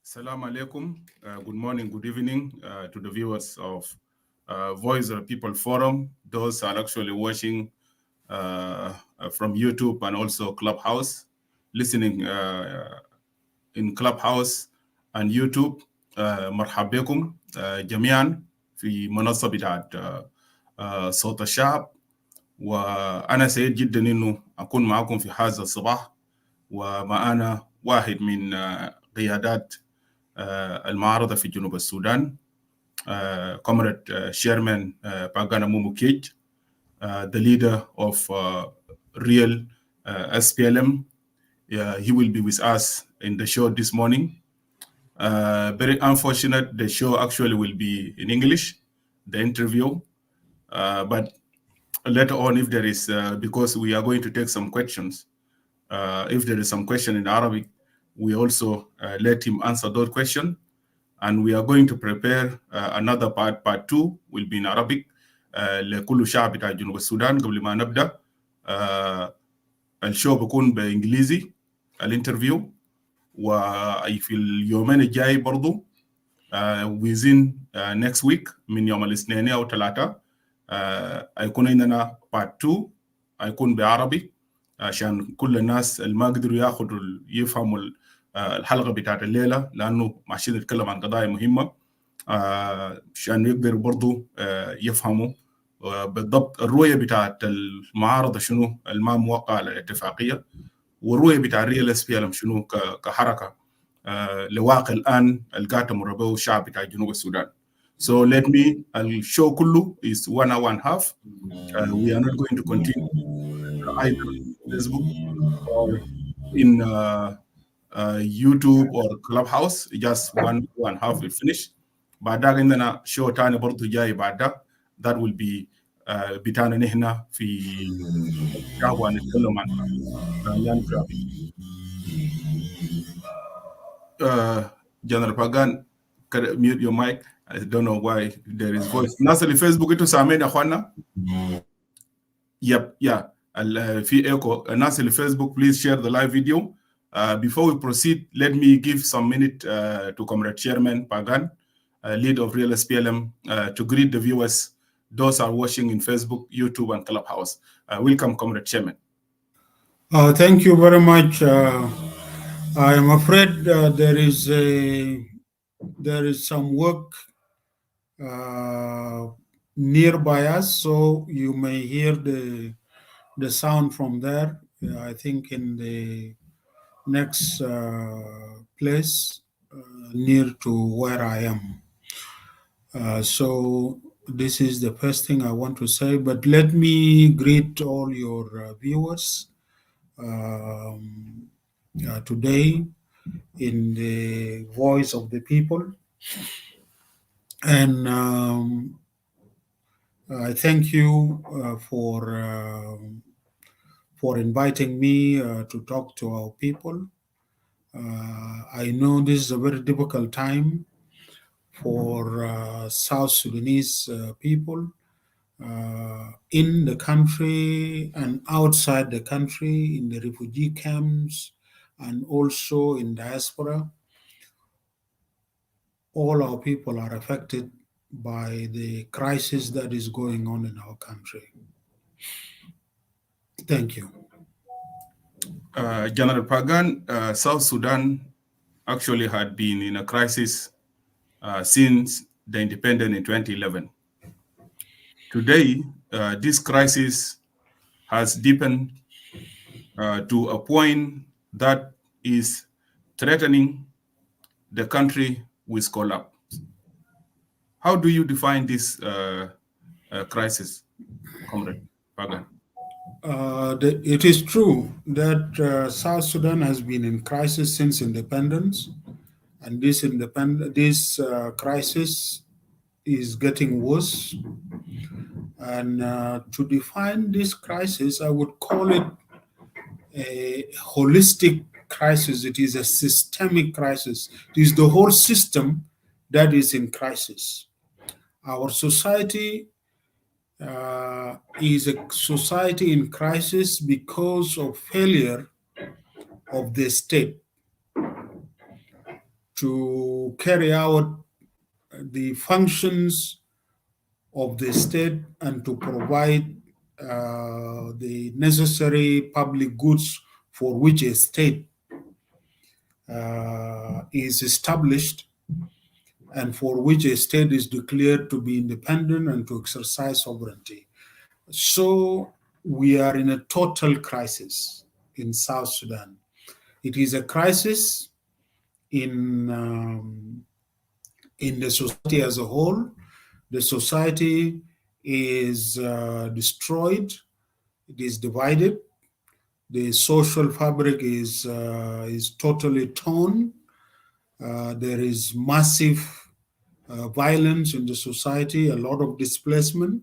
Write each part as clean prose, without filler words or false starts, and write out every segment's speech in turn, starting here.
Assalamu alaikum. Good morning, good evening to the viewers of Voice of the People Forum. Those are actually watching from YouTube and also Clubhouse, listening in Clubhouse and YouTube. مرحب بكم جميعا في منصة بتاعت صوت الشعب، وأنا سعيد جدا إنه أكون معكم في هذا الصباح، ومعنا واحد من قيادات المعارضة في جنوب السودان، Comrade Chairman Pagan Amum Okiech, the leader of real SPLM. He will be with us in the show this morning. Very unfortunate, the show actually will be in English, the interview, but later on, if there is, because we are going to take some questions, if there is some question in Arabic, we also let him answer those questions. And we are going to prepare another part 2 will be in Arabic. لكل شعب بتاع جنوب السودان. قبل ما نبدأ الشو بيكون بإنجليزي الانترفيو، وفي اليومين الجاي برضو within next week من يوم الاثنين أو ثلاثة هيكون عندنا part 2 هيكون بعربي عشان كل الناس اللي ما قدروا يفهموا الحلقة بتاعت الليلة، لأنه ماشيين نتكلم عن قضايا مهمة عشان يقدروا برضو يفهموا بالضبط الرؤية بتاعت المعارضة شنو ما موقع على الاتفاقية، والرؤية بتاع الريال SPLM شنو كحركة لواقع الآن القاعدة مربوه الشعب بتاع جنوب السودان. So let me, الشو كله is 1 hour and a half. We are not going to continue either on Facebook or in YouTube or Clubhouse. Just 1 hour and a half will finish. بعد عندنا شو تاني برضو جاي بعد that will be بتاعنا نحن في الشعب ونتكلم عن يعني General Pagan, mute your mic. I don't know why there is voice. ناس اللي فيسبوك انتوا سامعين يا اخوانا؟ Yep, yeah. في echo. الناس اللي فيسبوك please share the live video. Before we proceed, let me give some minute to Comrade Chairman Pagan, lead of Real SPLM, to greet the viewers. Those are watching in Facebook, YouTube, and Clubhouse. Welcome, Comrade Chairman. Thank you very much. I am afraid there is some work nearby us, so you may hear the sound from there. I think in the next place near to where I am. So this is the first thing I want to say, but let me greet all your viewers today in the voice of the people, and I thank you for inviting me to talk to our people. I know this is a very difficult time for South Sudanese people in the country and outside the country, in the refugee camps and also in diaspora. All our people are affected by the crisis that is going on in our country. Thank you. General Pagan, South Sudan actually had been in a crisis since the independence in 2011. Today, this crisis has deepened to a point that is threatening the country with collapse. How do you define this crisis, Comrade Pagan? It is true that South Sudan has been in crisis since independence, and this crisis is getting worse. And to define this crisis, I would call it a holistic crisis. It is a systemic crisis. It is the whole system that is in crisis. Our society is a society in crisis because of failure of the state. to carry out the functions of the state and to provide the necessary public goods for which a state is established and for which a state is declared to be independent and to exercise sovereignty. So we are in a total crisis in South Sudan. It is a crisis in the society as a whole. The society is destroyed. It is divided. The social fabric is totally torn. There is massive violence in the society, a lot of displacement,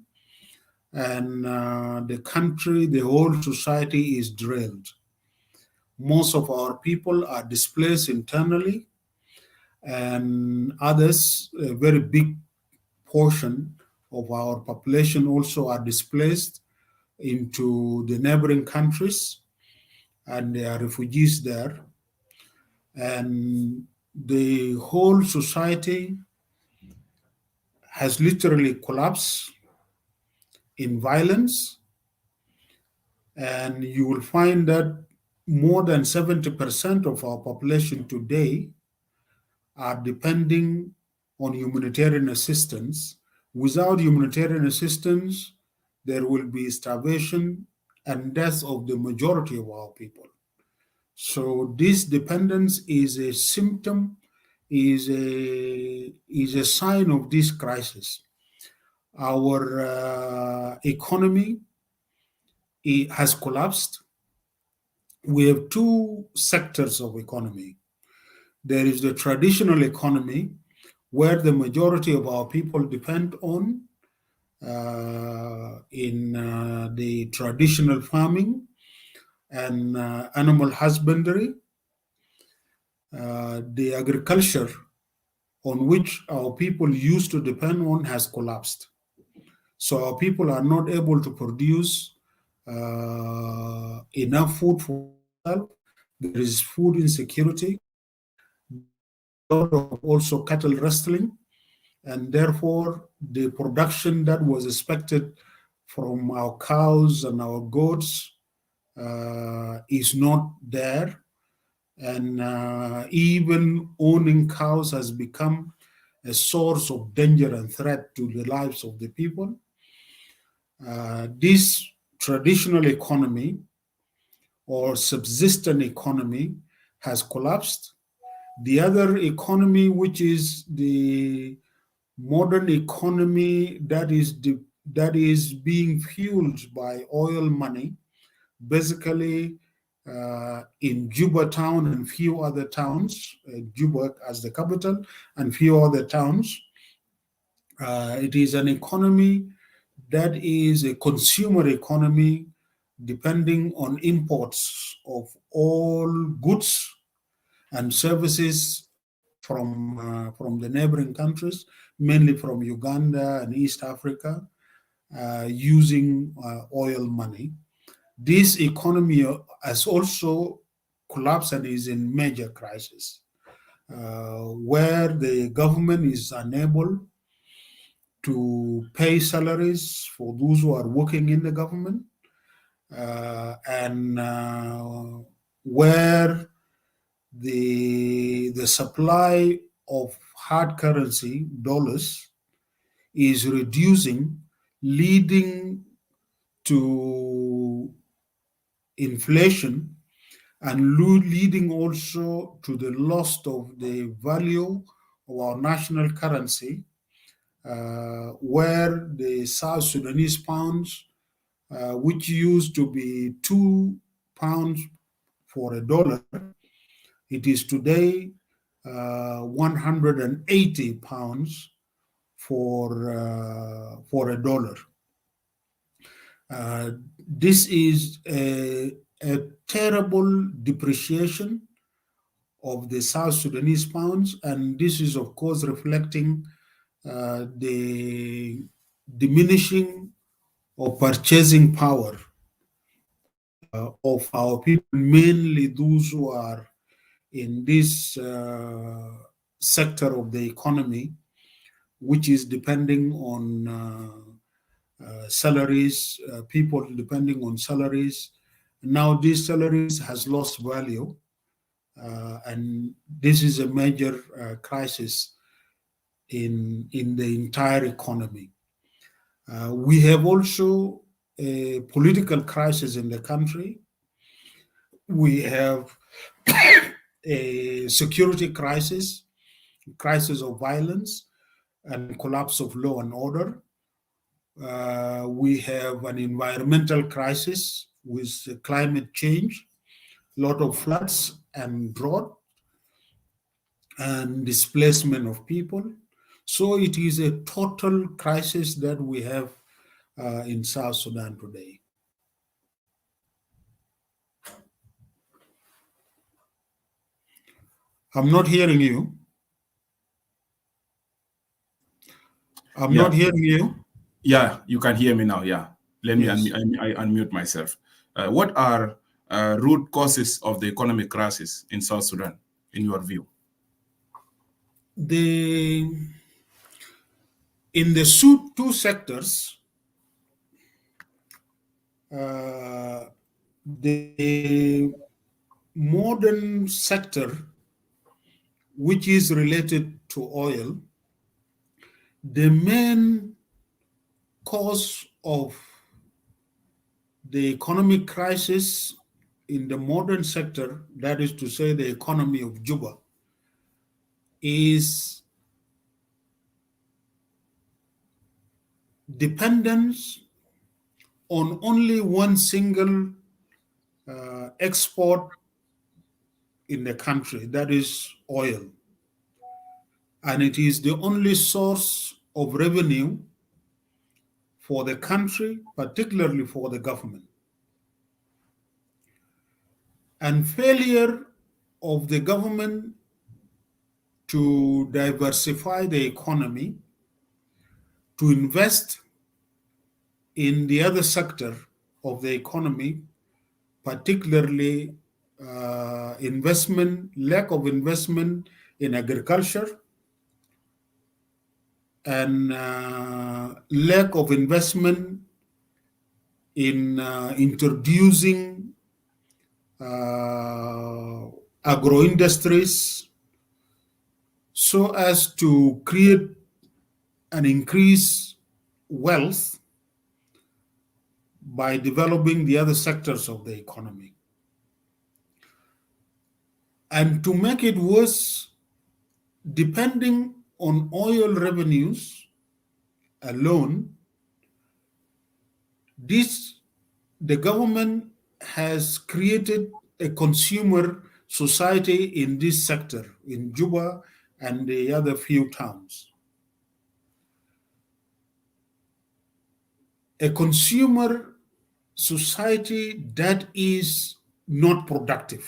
and the country, the whole society is drilled. Most of our people are displaced internally, and others, a very big portion of our population also are displaced into the neighboring countries, and they are refugees there. And the whole society has literally collapsed in violence. And you will find that more than 70% of our population today are depending on humanitarian assistance. Without humanitarian assistance, there will be starvation and death of the majority of our people. So this dependence is a symptom, is a sign of this crisis. Our economy has collapsed. We have two sectors of economy. There is the traditional economy, where the majority of our people depend on in the traditional farming and animal husbandry. The agriculture on which our people used to depend on has collapsed. So our people are not able to produce enough food for themselves. There is food insecurity. A lot of also cattle rustling, and therefore the production that was expected from our cows and our goats is not there. And even owning cows has become a source of danger and threat to the lives of the people. This traditional economy or subsistent economy has collapsed. The other economy, which is the modern economy that is being fueled by oil money, basically in Juba town and few other towns, Juba as the capital and few other towns. It is an economy that is a consumer economy depending on imports of all goods and services from the neighboring countries, mainly from Uganda and East Africa, using oil money. This economy has also collapsed and is in major crisis, where the government is unable to pay salaries for those who are working in the government, and where the supply of hard currency, dollars, is reducing, leading to inflation and leading also to the loss of the value of our national currency, where the South Sudanese pounds, which used to be £2 for a dollar, it is today 180 pounds for a dollar. This is a terrible depreciation of the South Sudanese pounds, and this is, of course, reflecting the diminishing or purchasing power of our people, mainly those who are in these sector of the economy, which is depending on salaries, people depending on salaries. Now these salaries has lost value, and this is a major crisis in the entire economy. We have also a political crisis in the country. We have a security crisis, crisis of violence, and collapse of law and order. We have an environmental crisis with climate change, a lot of floods and drought, and displacement of people. So it is a total crisis that we have in South Sudan today. I'm not hearing you. I'm Yeah. not hearing you. Yeah, you can hear me now. Yeah. Let me Yes. unmute myself. What are root causes of the economic crisis in South Sudan, in your view? In the two sectors, the modern sector, which is related to oil, the main cause of the economic crisis in the modern sector, that is to say the economy of Juba, is dependence on only one single export in the country, that is oil. And it is the only source of revenue for the country, particularly for the government. And failure of the government to diversify the economy, to invest in the other sector of the economy, particularly lack of investment in agriculture, and lack of investment in introducing agro industries so as to create and increase wealth by developing the other sectors of the economy. And to make it worse, depending on oil revenues alone, the government has created a consumer society in this sector, in Juba and the other few towns. A consumer society that is not productive.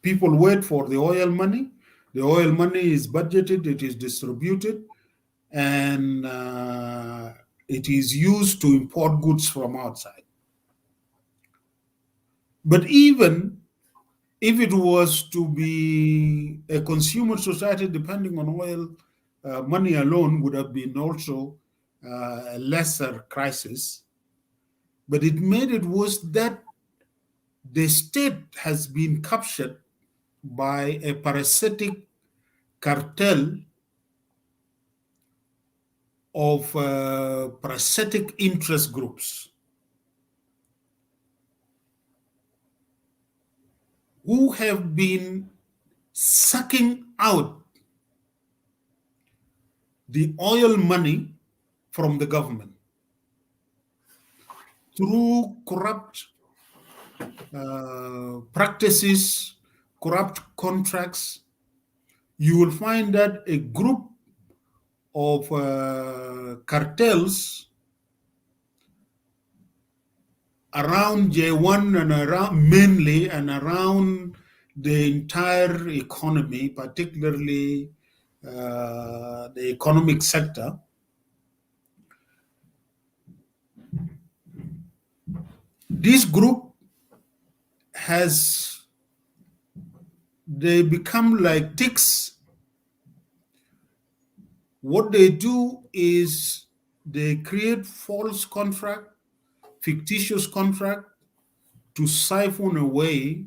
People wait for the oil money. The oil money is budgeted, it is distributed, and it is used to import goods from outside. But even if it was to be a consumer society depending on oil, money alone would have been also a lesser crisis. But it made it worse that the state has been captured by a parasitic cartel of parasitic interest groups who have been sucking out the oil money from the government through corrupt practices, corrupt contracts. You will find that a group of cartels around J1 and around mainly and around the entire economy, particularly the economic sector, this group has they become like ticks. What they do is they create false contract, fictitious contract to siphon away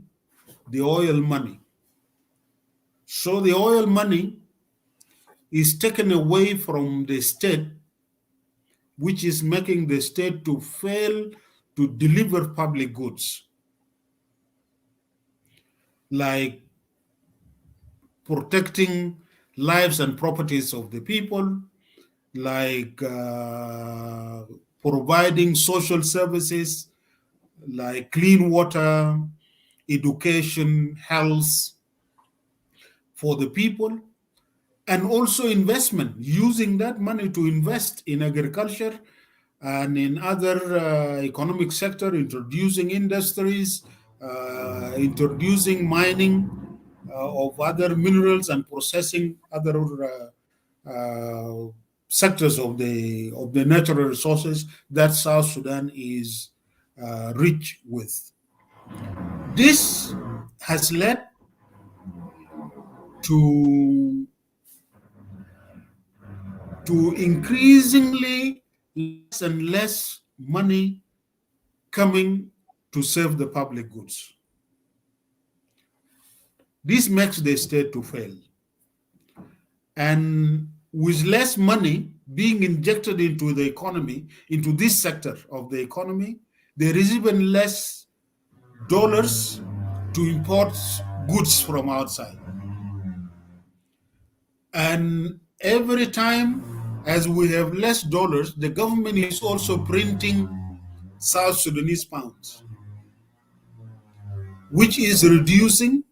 the oil money. So the oil money is taken away from the state, which is making the state to fail to deliver public goods like protecting lives and properties of the people, like providing social services like clean water, education, health for the people, and also investment, using that money to invest in agriculture and in other economic sector, introducing industries, introducing mining of other minerals and processing other sectors of the natural resources that South Sudan is rich with. This has led to increasingly less and less money coming to serve the public goods. This makes the state to fail. And with less money being injected into the economy, into this sector of the economy, there is even less dollars to import goods from outside. And every time, as we have less dollars, the government is also printing South Sudanese pounds, which is reducing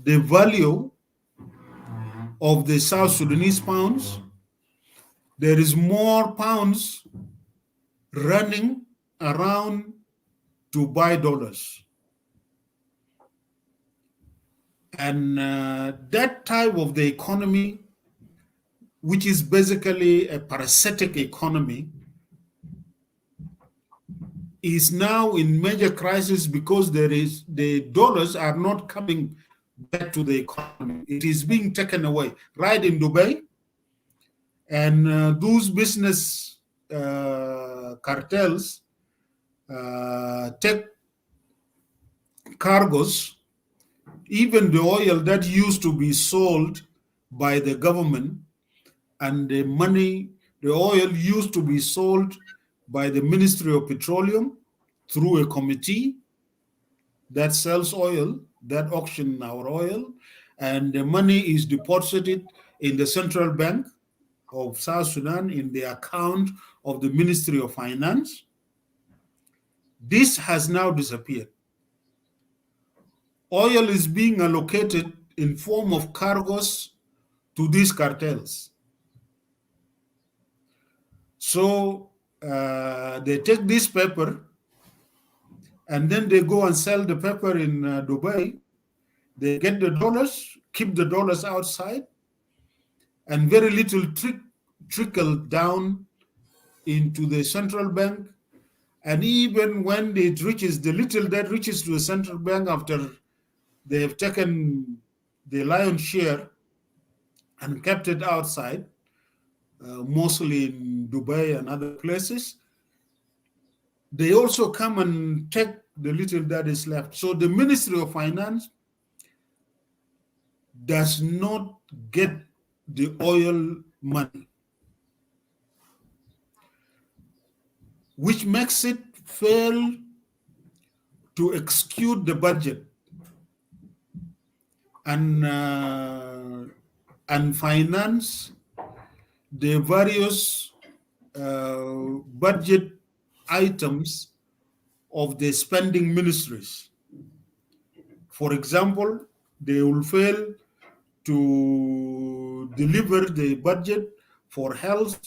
the value of the South Sudanese pounds. There is more pounds running around to buy dollars. And that type of the economy, which is basically a parasitic economy, is now in major crisis because the dollars are not coming back to the economy. It is being taken away. Right in Dubai, and those business cartels take cargoes. Even the oil that used to be sold by the government and the money, the oil used to be sold by the Ministry of Petroleum through a committee that sells oil, that auction our oil, and the money is deposited in the central bank of South Sudan in the account of the Ministry of Finance. This has now disappeared. Oil is being allocated in form of cargoes to these cartels. So they take this paper and then they go and sell the paper in Dubai. They get the dollars, keep the dollars outside, and very little trickle down into the central bank. And even when it reaches, the little that reaches to the central bank after they have taken the lion's share and kept it outside, mostly in Dubai and other places, they also come and take the little that is left. So the Ministry of Finance does not get the oil money, which makes it fail to execute the budget and finance the various budget items of the spending ministries. For example, they will fail to deliver the budget for health,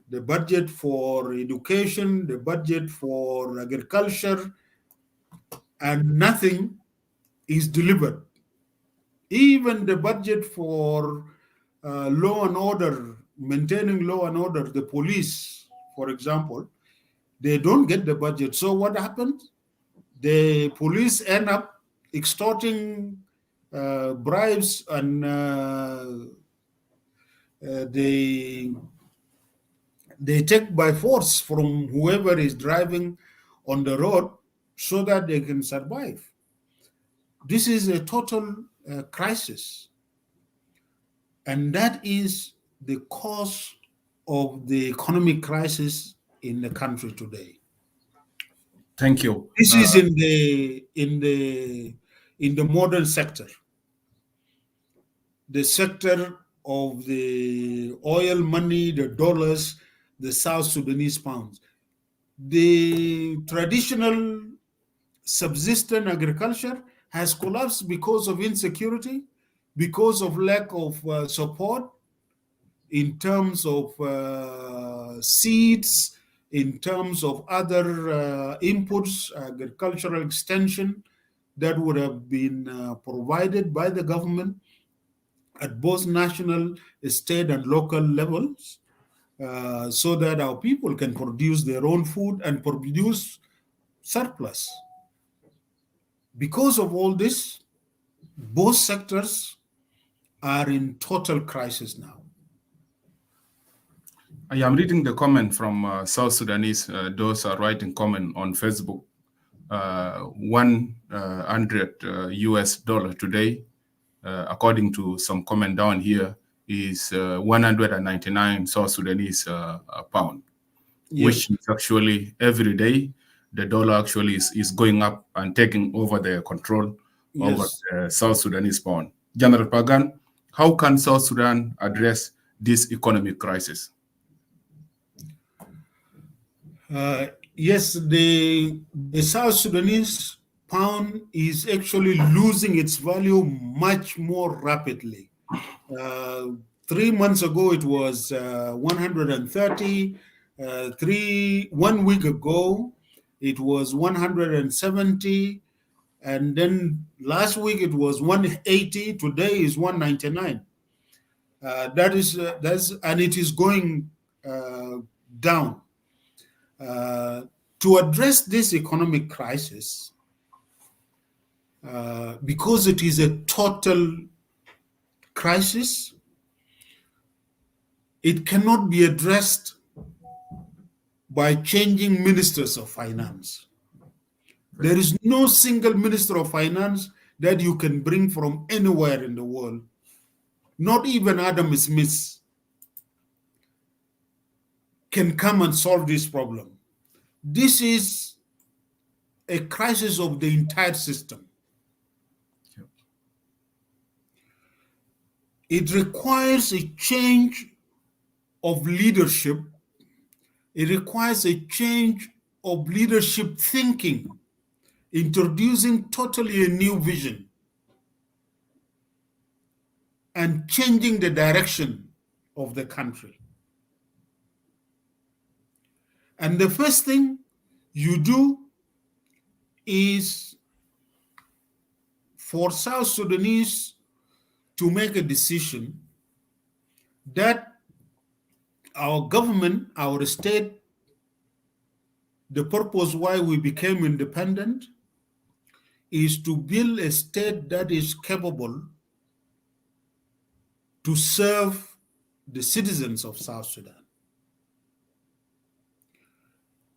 the budget for education, the budget for agriculture, and nothing is delivered. Even the budget for law and order, maintaining law and order, the police, for example, they don't get the budget. So what happens? The police end up extorting bribes, and they take by force from whoever is driving on the road so that they can survive. This is a total crisis, and that is the cause of the economic crisis in the country today. Thank you. This is in the modern sector, the sector of the oil money, the dollars, the South Sudanese pounds. The traditional subsistence agriculture has collapsed because of insecurity, because of lack of support in terms of seeds, in terms of other inputs, agricultural extension that would have been provided by the government at both national, state, and local levels, so that our people can produce their own food and produce surplus. Because of all this, both sectors are in total crisis now. I am reading the comment from South Sudanese. Those are writing comment on Facebook. 100 US dollar today, according to some comment down here, is 199 South Sudanese pound, Yes. which is actually every day the dollar actually is going up and taking over the control over the South Sudanese pound. General Pagan, how can South Sudan address this economic crisis? Yes, the South Sudanese pound is actually losing its value much more rapidly. 3 months ago, it was 130. 1 week ago, it was 170. And then last week, it was 180. Today is 199. And it is going down. To address this economic crisis, because it is a total crisis, it cannot be addressed by changing ministers of finance. There is no single minister of finance that you can bring from anywhere in the world, not even Adam Smith, can come and solve this problem. This is a crisis of the entire system. It requires a change of leadership. It requires a change of leadership thinking, introducing totally a new vision and changing the direction of the country. And the first thing you do is for South Sudanese to make a decision that our government, our state, the purpose why we became independent is to build a state that is capable to serve the citizens of South Sudan.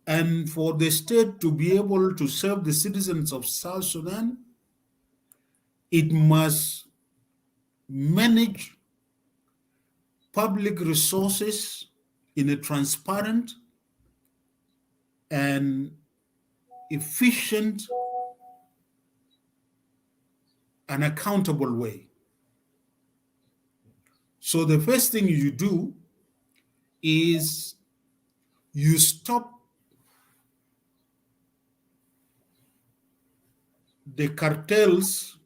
And for the state to be able to serve the citizens of South Sudan, it must manage public resources in a transparent and efficient and accountable way. So the first thing you do is you stop the cartels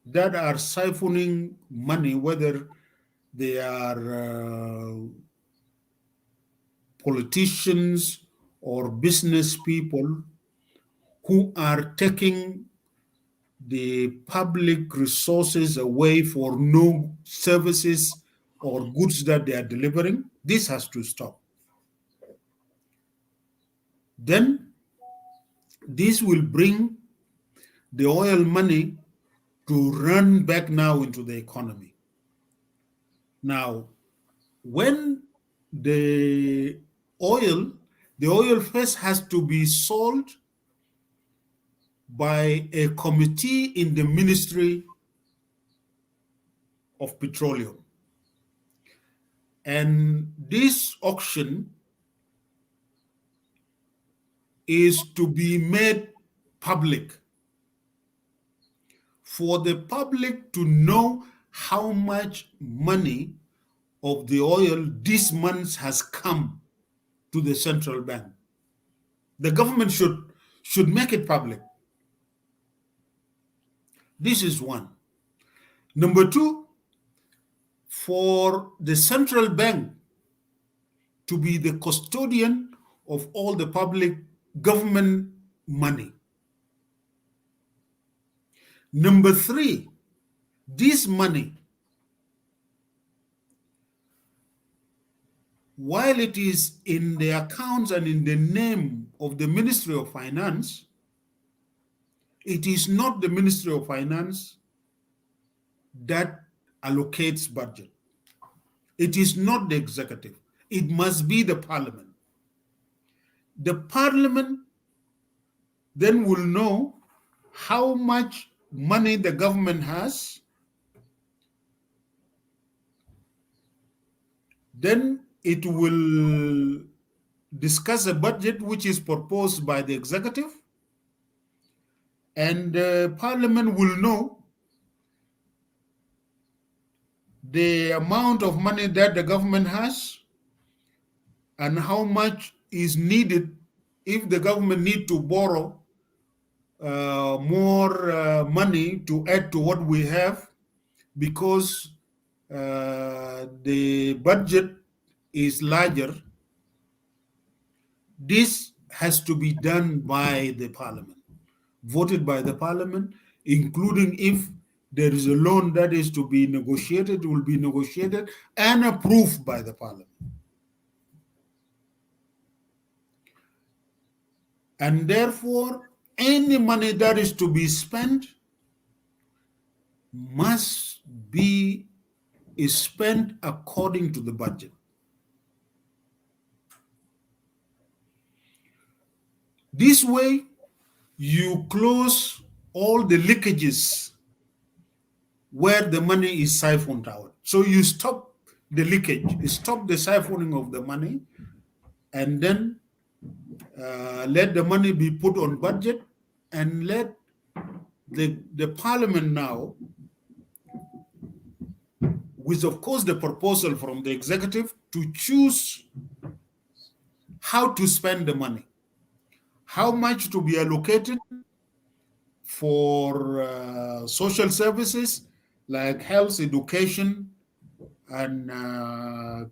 that are siphoning money, whether they are politicians or business people who are taking the public resources away for no services or goods that they are delivering. This has to stop. Then this will bring the oil money to run back now into the economy. Now, when the oil first has to be sold by a committee in the Ministry of Petroleum. And this auction is to be made public for the public to know how much money of the oil this month has come to the central bank. The government should make it public. This is one. Number two, for the central bank to be the custodian of all the public government money. Number three, this money, while it is in the accounts and in the name of the Ministry of Finance, it is not the Ministry of Finance that allocates budget. It is not the executive. It must be the parliament. The parliament then will know how much money the government has. Then it will discuss a budget which is proposed by the executive, and the parliament will know the amount of money that the government has and how much is needed if the government need to borrow more money to add to what we have, because the budget is larger. This has to be done by the parliament, voted by the parliament, including if there is a loan that is to be negotiated, it will be negotiated and approved by the parliament. And therefore, any money that is to be spent must be spent according to the budget. This way, you close all the leakages where the money is siphoned out. So you stop the leakage, you stop the siphoning of the money, and then let the money be put on budget, and let the parliament now, with of course the proposal from the executive, to choose how to spend the money, how much to be allocated for social services like health, education, and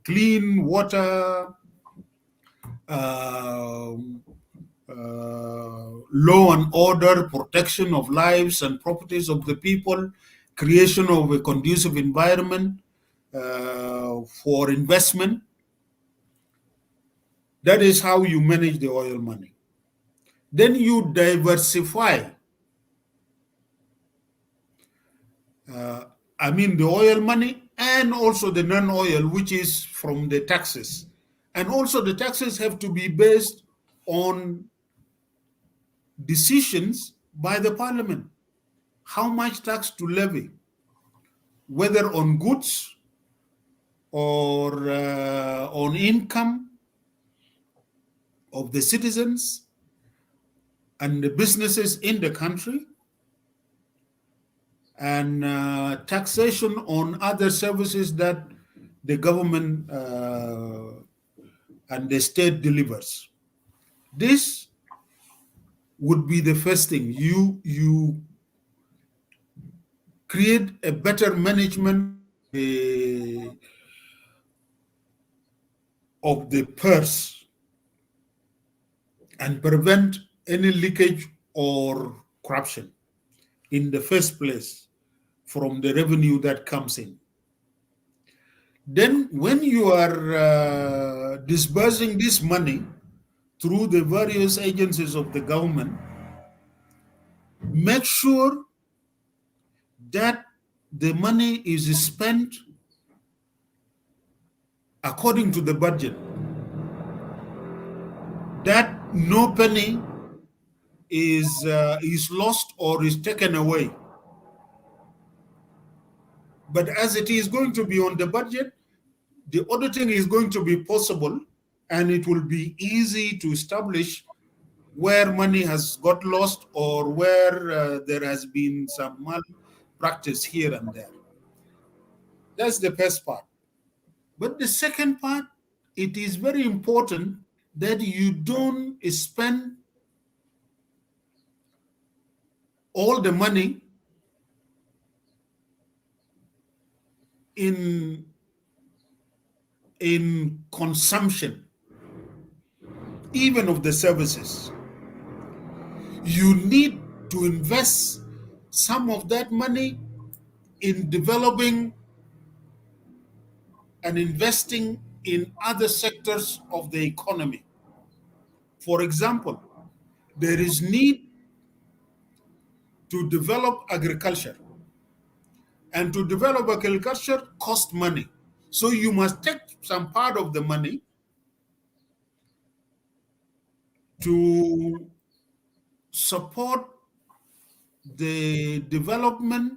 clean water, law and order, protection of lives and properties of the people, creation of a conducive environment for investment. That is how you manage the oil money. Then you diversify. The oil money and also the non-oil, which is from the taxes. And also the taxes have to be based on decisions by the parliament. How much tax to levy, whether on goods or on income of the citizens and the businesses in the country, and taxation on other services that the government and the state delivers. This would be the first thing. You create a better management of the purse and prevent any leakage or corruption in the first place from the revenue that comes in. Then when you are disbursing this money through the various agencies of the government, make sure that the money is spent according to the budget, that no penny is lost or is taken away. But as it is going to be on the budget, the auditing is going to be possible, and it will be easy to establish where money has got lost or where there has been some malpractice here and there. That's the first part. But the second part, it is very important that you don't spend all the money in consumption, even of the services. You need to invest some of that money in developing and investing in other sectors of the economy. For example, there is need to develop agriculture. And to develop agriculture costs money. So you must take some part of the money to support the development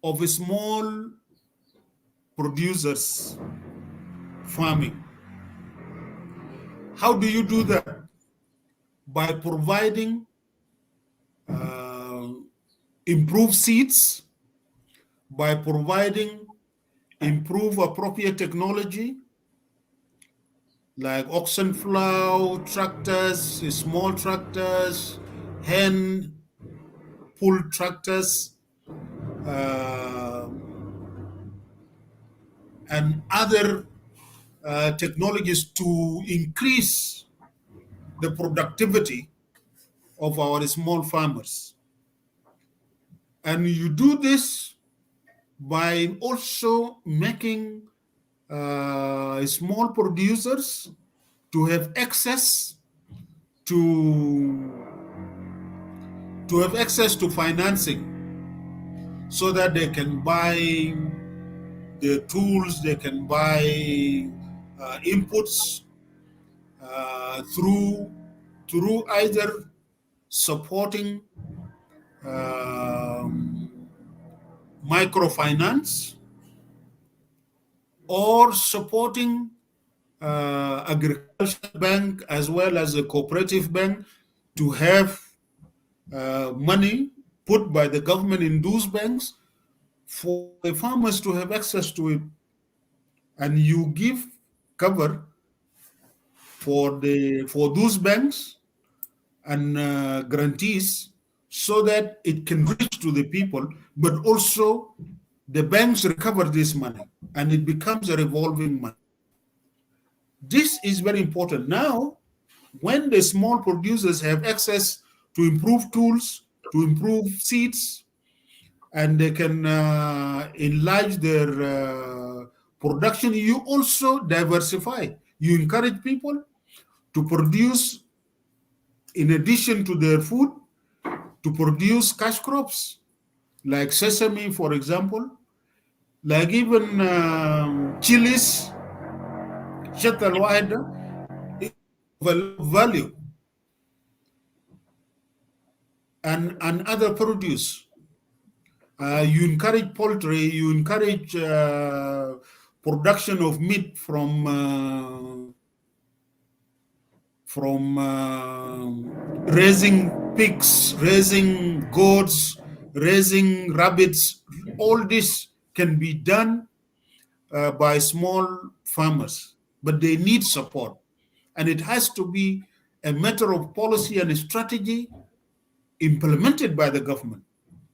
of small producers farming. How do you do that? By providing improved seeds, by providing improved appropriate technology like oxen plow, tractors, small tractors, hand pull tractors, and other technologies to increase the productivity of our small farmers. And you do this by also making small producers to have access to financing, so that they can buy the tools, they can buy inputs through either supporting microfinance or supporting agricultural bank as well as a cooperative bank to have money put by the government in those banks for the farmers to have access to it. And you give cover for those banks and grantees, so that it can reach to the people, but also the banks recover this money and it becomes a revolving money. This is very important. Now, when the small producers have access to improve tools, to improve seeds, and they can enlarge their production, you also diversify. You encourage people to produce, in addition to their food, to produce cash crops like sesame, for example, like even chilies, shatal wahida, value, and other produce. You encourage poultry, you encourage production of meat from raising pigs, raising goats, raising rabbits. All this can be done by small farmers, but they need support. And it has to be a matter of policy and strategy implemented by the government.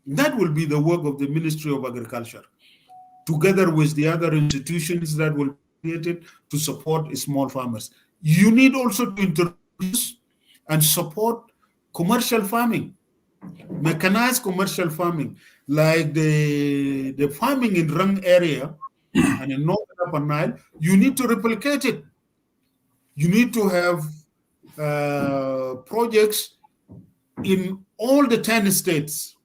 That will be the work of the Ministry of Agriculture, together with the other institutions that will be created to support small farmers. You need also to introduce and support commercial farming, mechanized commercial farming, like the farming in Rang area and in Northern Upper Nile. You need to replicate it. You need to have projects in all the 10 states.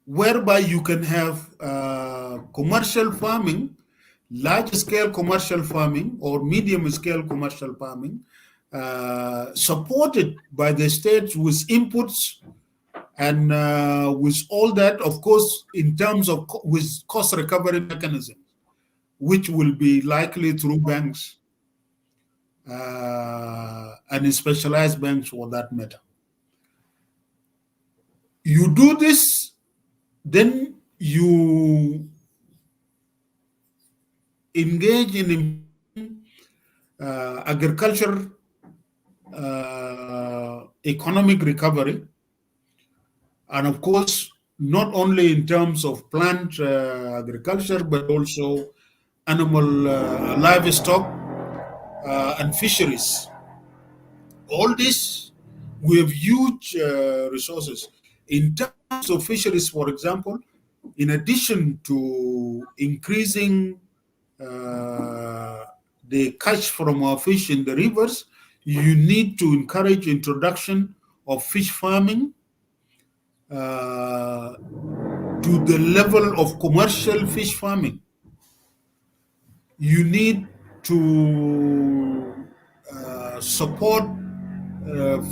whereby you can have commercial farming, large scale commercial farming or medium scale commercial farming, supported by the state with inputs and with all that, of course, in terms of with cost recovery mechanism, which will be likely through banks and specialized banks for that matter. You do this, then you engage in improving agriculture economic recovery, and of course, not only in terms of plant agriculture, but also animal livestock and fisheries. All this, we have huge resources. In terms of fisheries, for example, in addition to increasing the catch from our fish in the rivers, you need to encourage introduction of fish farming to the level of commercial fish farming. You need to support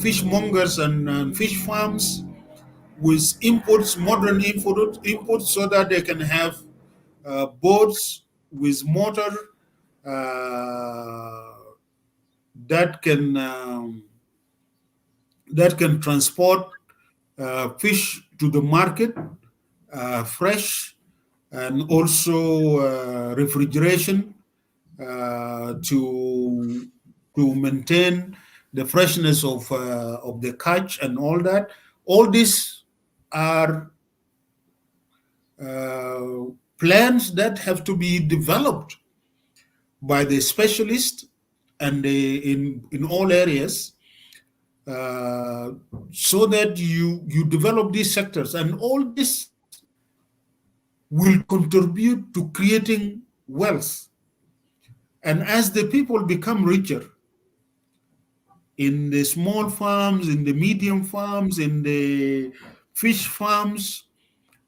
fishmongers and fish farms with inputs, modern inputs, so that they can have boats with motor that can transport fish to the market, fresh, and also refrigeration to maintain the freshness of the catch and all that. All these are plans that have to be developed by the specialists and in all areas, so that you develop these sectors, and all this will contribute to creating wealth. And as the people become richer in the small farms, in the medium farms, in the fish farms,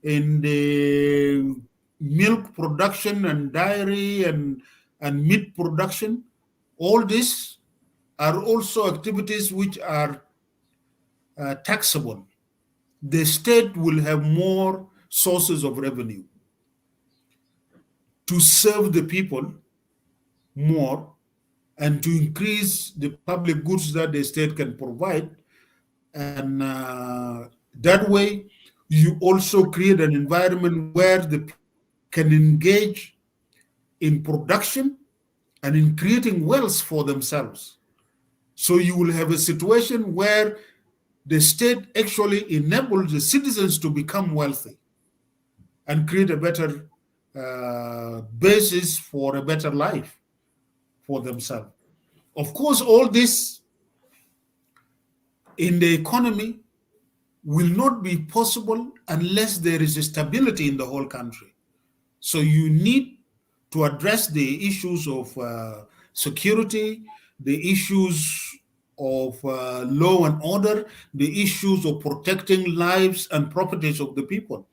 in the milk production and dairy and meat production, all these are also activities which are taxable. The state will have more sources of revenue to serve the people more and to increase the public goods that the state can provide. And that way, you also create an environment where the people can engage in production and in creating wealth for themselves. So you will have a situation where the state actually enables the citizens to become wealthy and create a better basis for a better life for themselves. Of course, all this in the economy will not be possible unless there is a stability in the whole country. So you need to address the issues of security, the issues of law and order, the issues of protecting lives and properties of the people.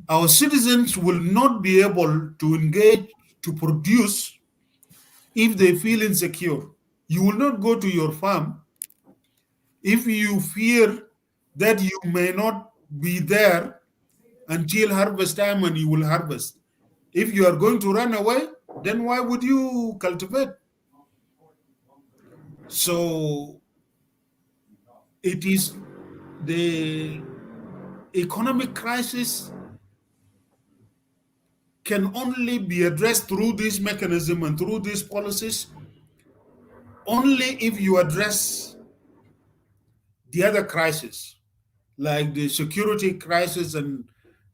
Our citizens will not be able to engage to produce if they feel insecure. You will not go to your farm if you fear that you may not be there until harvest time and you will harvest. If you are going to run away, then why would you cultivate? So it is the economic crisis can only be addressed through this mechanism and through these policies only if you address the other crises, like the security crisis and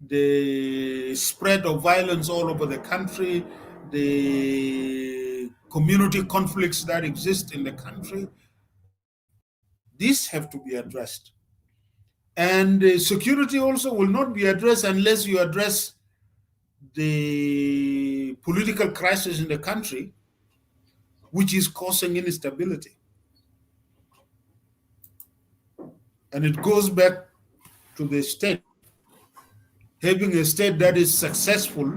the spread of violence all over the country, the community conflicts that exist in the country. These have to be addressed. And security also will not be addressed unless you address the political crisis in the country, which is causing instability. And it goes back to the state. having a state that is successful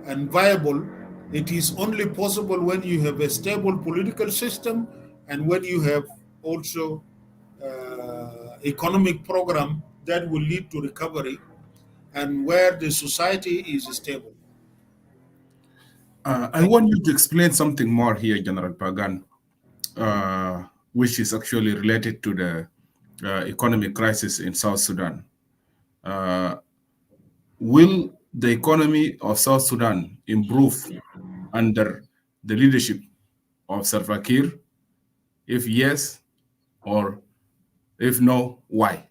and viable, it is only possible when you have a stable political system and when you have also economic program that will lead to recovery and where the society is stable. I want you to explain something more here, General Pagan, which is actually related to the economic crisis in South Sudan. Will the economy of South Sudan improve under the leadership of Salva Kiir? If yes, or if no, why?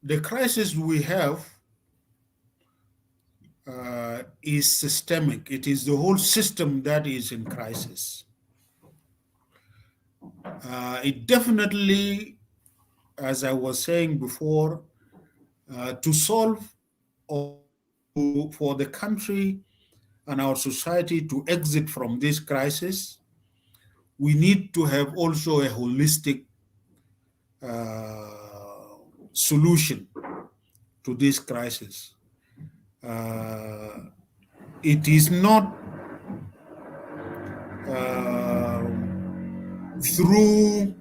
The crisis we have is systemic. It is the whole system that is in crisis. It definitely, as I was saying before, to solve or for the country and our society to exit from this crisis, we need to have also a holistic solution to this crisis. It is not through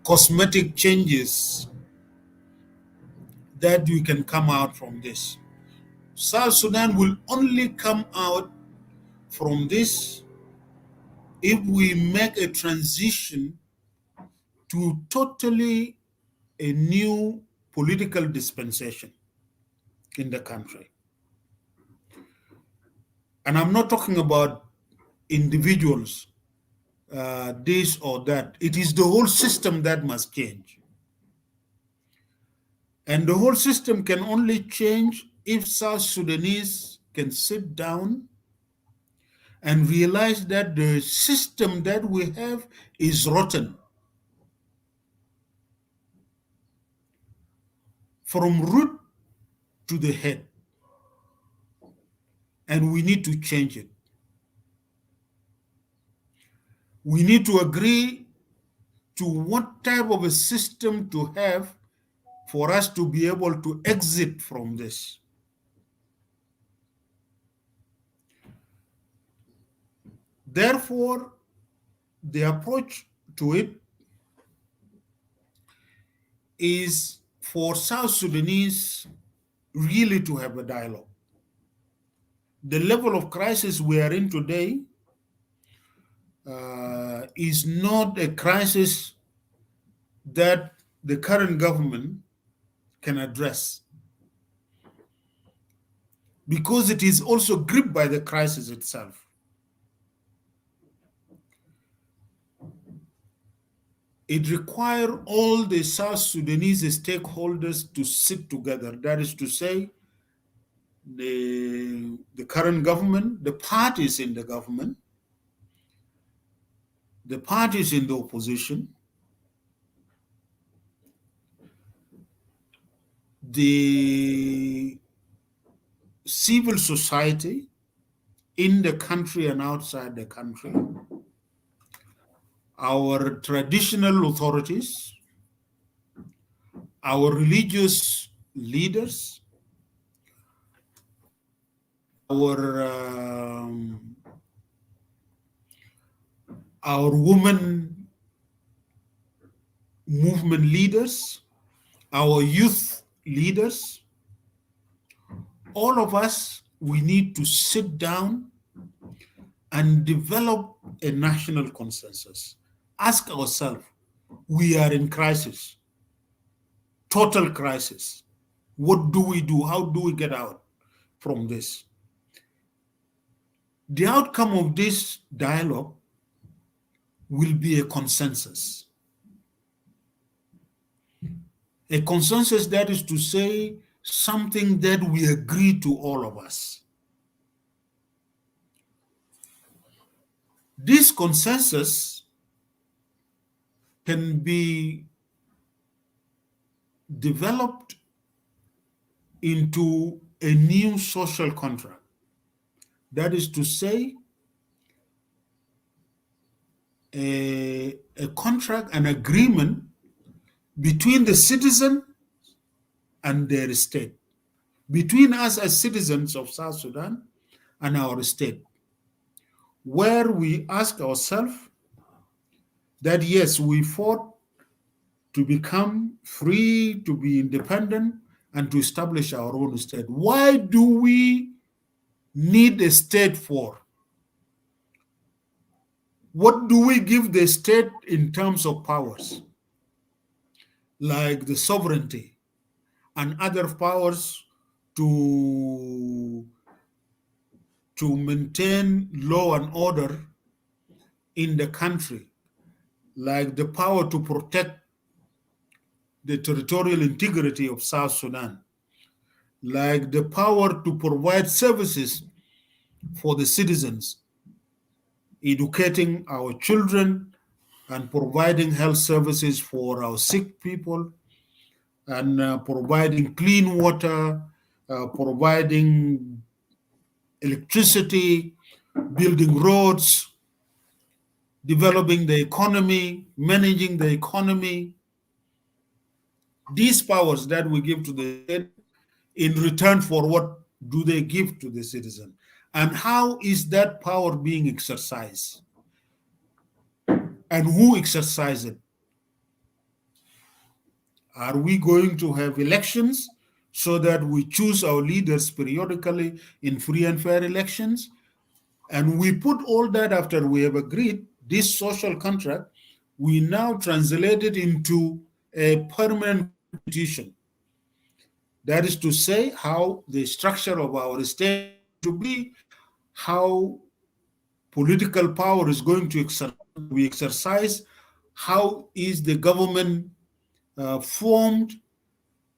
cosmetic changes that we can come out from this. South Sudan will only come out from this if we make a transition to totally a new political dispensation in the country. And I'm not talking about individuals, this or that. It is the whole system that must change. And the whole system can only change if South Sudanese can sit down and realize that the system that we have is rotten. From root to the head. And we need to change it. We need to agree to what type of a system to have for us to be able to exit from this. Therefore, the approach to it is for South Sudanese really to have a dialogue. The level of crisis we are in today is not a crisis that the current government can address, because it is also gripped by the crisis itself. It requires all the South Sudanese stakeholders to sit together. That is to say, the current government, the parties in the government, the parties in the opposition, the civil society in the country and outside the country, our traditional authorities, our religious leaders, our women movement leaders, our youth leaders, all of us, we need to sit down and develop a national consensus. Ask ourselves, we are in crisis, total crisis. What do we do? How do we get out from this? The outcome of this dialogue will be a consensus. A consensus, that is to say, something that we agree to, all of us. This consensus can be developed into a new social contract. That is to say, a contract, an agreement between the citizen and their state, between us as citizens of South Sudan and our state, where we ask ourselves that yes, we fought to become free, to be independent, and to establish our own state. Why do we need a state for? What do we give the state in terms of powers, like the sovereignty and other powers to maintain law and order in the country, like the power to protect the territorial integrity of South Sudan, like the power to provide services for the citizens, educating our children and providing health services for our sick people, and providing clean water, providing electricity, building roads, developing the economy, managing the economy. These powers that we give to the state, in return for what do they give to the citizen? And how is that power being exercised? And who exercises it? Are we going to have elections so that we choose our leaders periodically in free and fair elections? And we put all that after we have agreed this social contract, we now translate it into a permanent constitution. That is to say, how the structure of our state to be, how political power is going to be exercised, how is the government formed,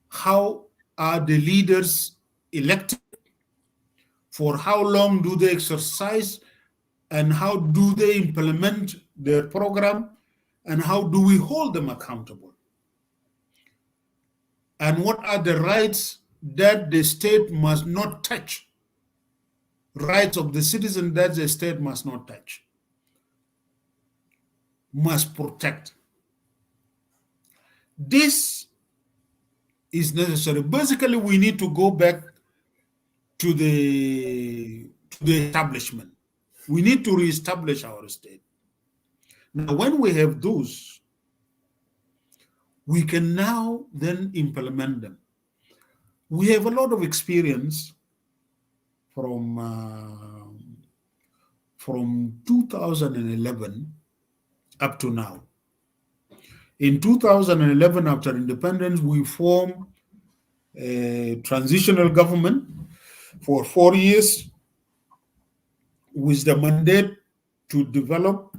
how are the leaders elected, for how long do they exercise, and how do they implement their program, and how do we hold them accountable? And what are the rights that the state must not touch? Rights of the citizen that the state must not touch, must protect. This is necessary. Basically, we need to go back to the establishment. We need to reestablish our state. Now, when we have those, we can now then implement them. We have a lot of experience from 2011 up to now. In 2011, after independence, we formed a transitional government for 4 years with the mandate to develop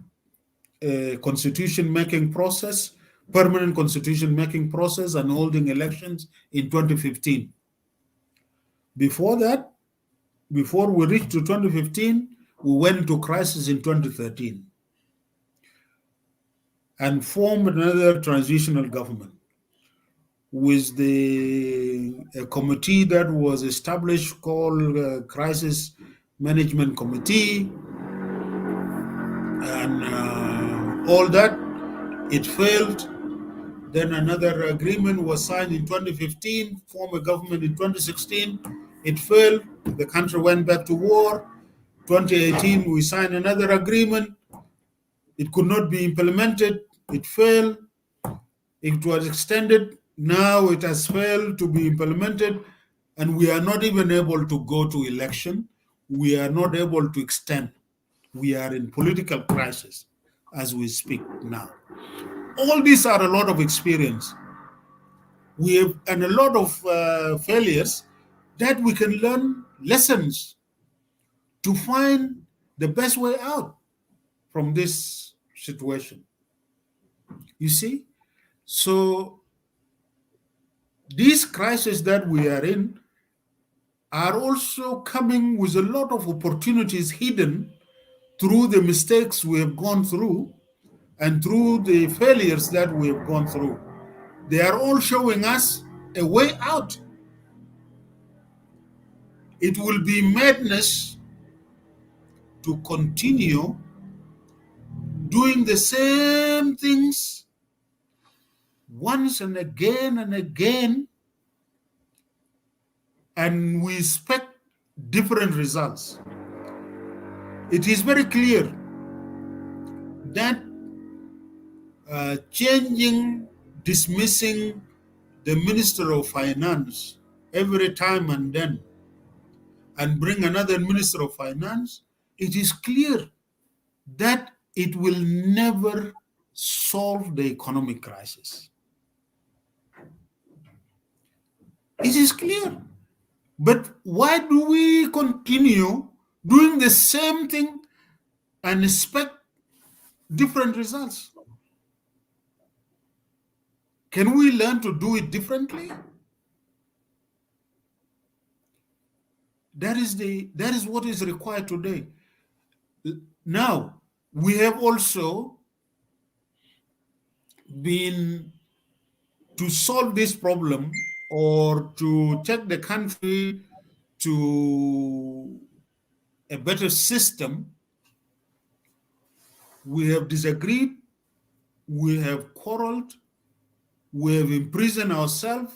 a constitution-making process, permanent constitution-making process, and holding elections in 2015. Before that, before we reached to 2015, we went into crisis in 2013 and formed another transitional government with a committee that was established called Crisis Management Committee, and all that. It failed. Then another agreement was signed in 2015, form a government in 2016. It failed. The country went back to war. 2018, we signed another agreement. It could not be implemented. It failed. It was extended. Now it has failed to be implemented, and we are not even able to go to election. We are not able to extend. We are in political crisis as we speak now. All these are a lot of experience. We have and a lot of failures that we can learn lessons to find the best way out from this situation. You see? So these crises that we are in are also coming with a lot of opportunities hidden through the mistakes we have gone through and through the failures that we have gone through. They are all showing us a way out. It will be madness to continue doing the same things once and again and we expect different results. It is very clear that changing, dismissing the Minister of Finance every time and then, and bring another Minister of Finance, it is clear that it will never solve the economic crisis. It is clear. But why do we continue doing the same thing and expect different results? Can we learn to do it differently? That is what is required today. Now, we have also been to solve this problem or to take the country to a better system. We have disagreed, we have quarreled, we have imprisoned ourselves,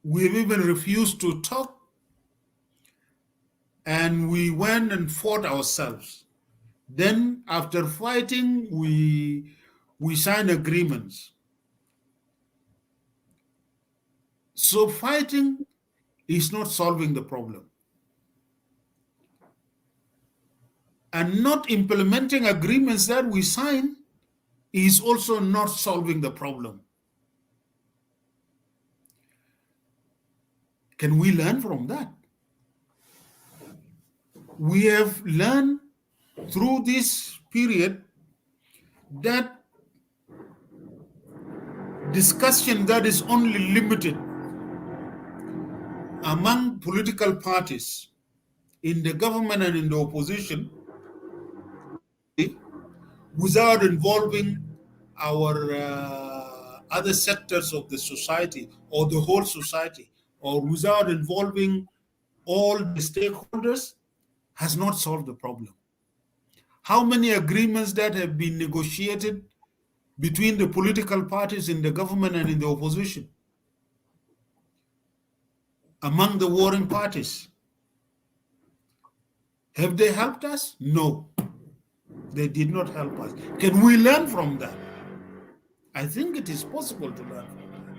we have even refused to talk, and we went and fought ourselves. Then, after fighting, we signed agreements. So fighting is not solving the problem. And not implementing agreements that we sign is also not solving the problem. Can we learn from that? We have learned through this period that discussion that is only limited among political parties in the government and in the opposition without involving our other sectors of the society or the whole society, or without involving all the stakeholders, has not solved the problem. How many agreements that have been negotiated between the political parties in the government and in the opposition, among the warring parties? Have they helped us? No, they did not help us. Can we learn from that? I think it is possible to learn from that.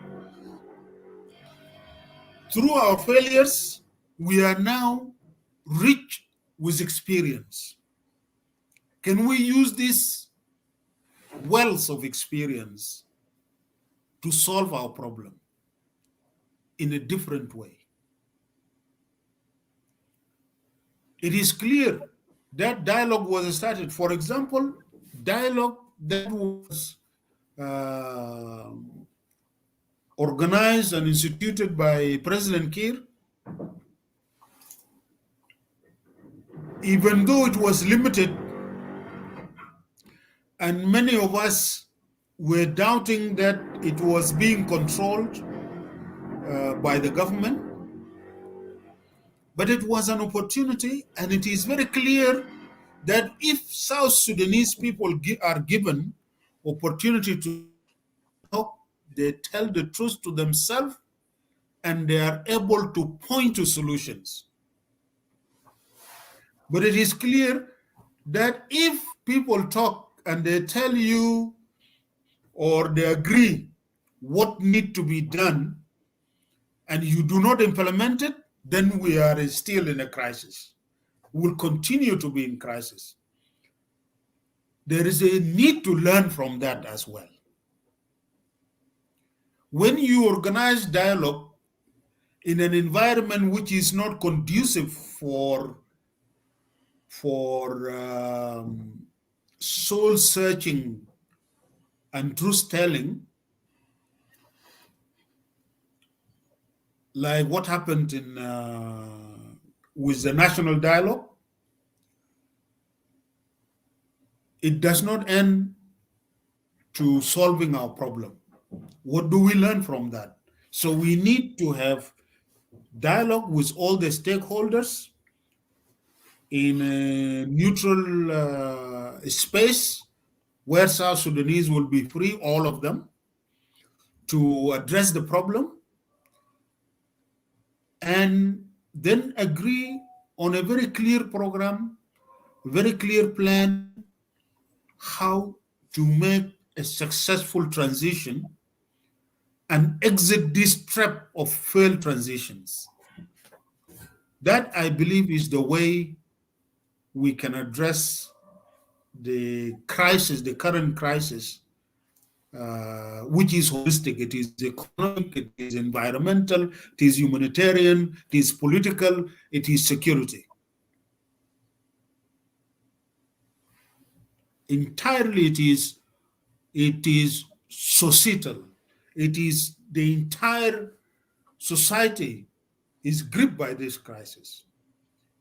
Through our failures, we are now rich with experience. Can we use this wealth of experience to solve our problem in a different way? It is clear that dialogue was started. For example, dialogue that was organized and instituted by President Kiir, even though it was limited and many of us were doubting that it was being controlled by the government, but it was an opportunity, and it is very clear that if South Sudanese people are given opportunity to talk, they tell the truth to themselves, and they are able to point to solutions. But it is clear that if people talk and they tell you or they agree what needs to be done, and you do not implement it, then we are still in a crisis. We'll continue to be in crisis. There is a need to learn from that as well. When you organize dialogue in an environment which is not conducive for soul searching and truth telling, like what happened in with the national dialogue, it does not end to solving our problem. What do we learn from that? So we need to have dialogue with all the stakeholders in a neutral space where South Sudanese will be free, all of them, to address the problem and then agree on a very clear program, very clear plan how to make a successful transition and exit this trap of failed transitions. That, I believe, is the way we can address the crisis, the current crisis, which is holistic. It is economic, it is environmental, it is humanitarian, it is political, it is security. Entirely, it is societal. It is the entire society is gripped by this crisis,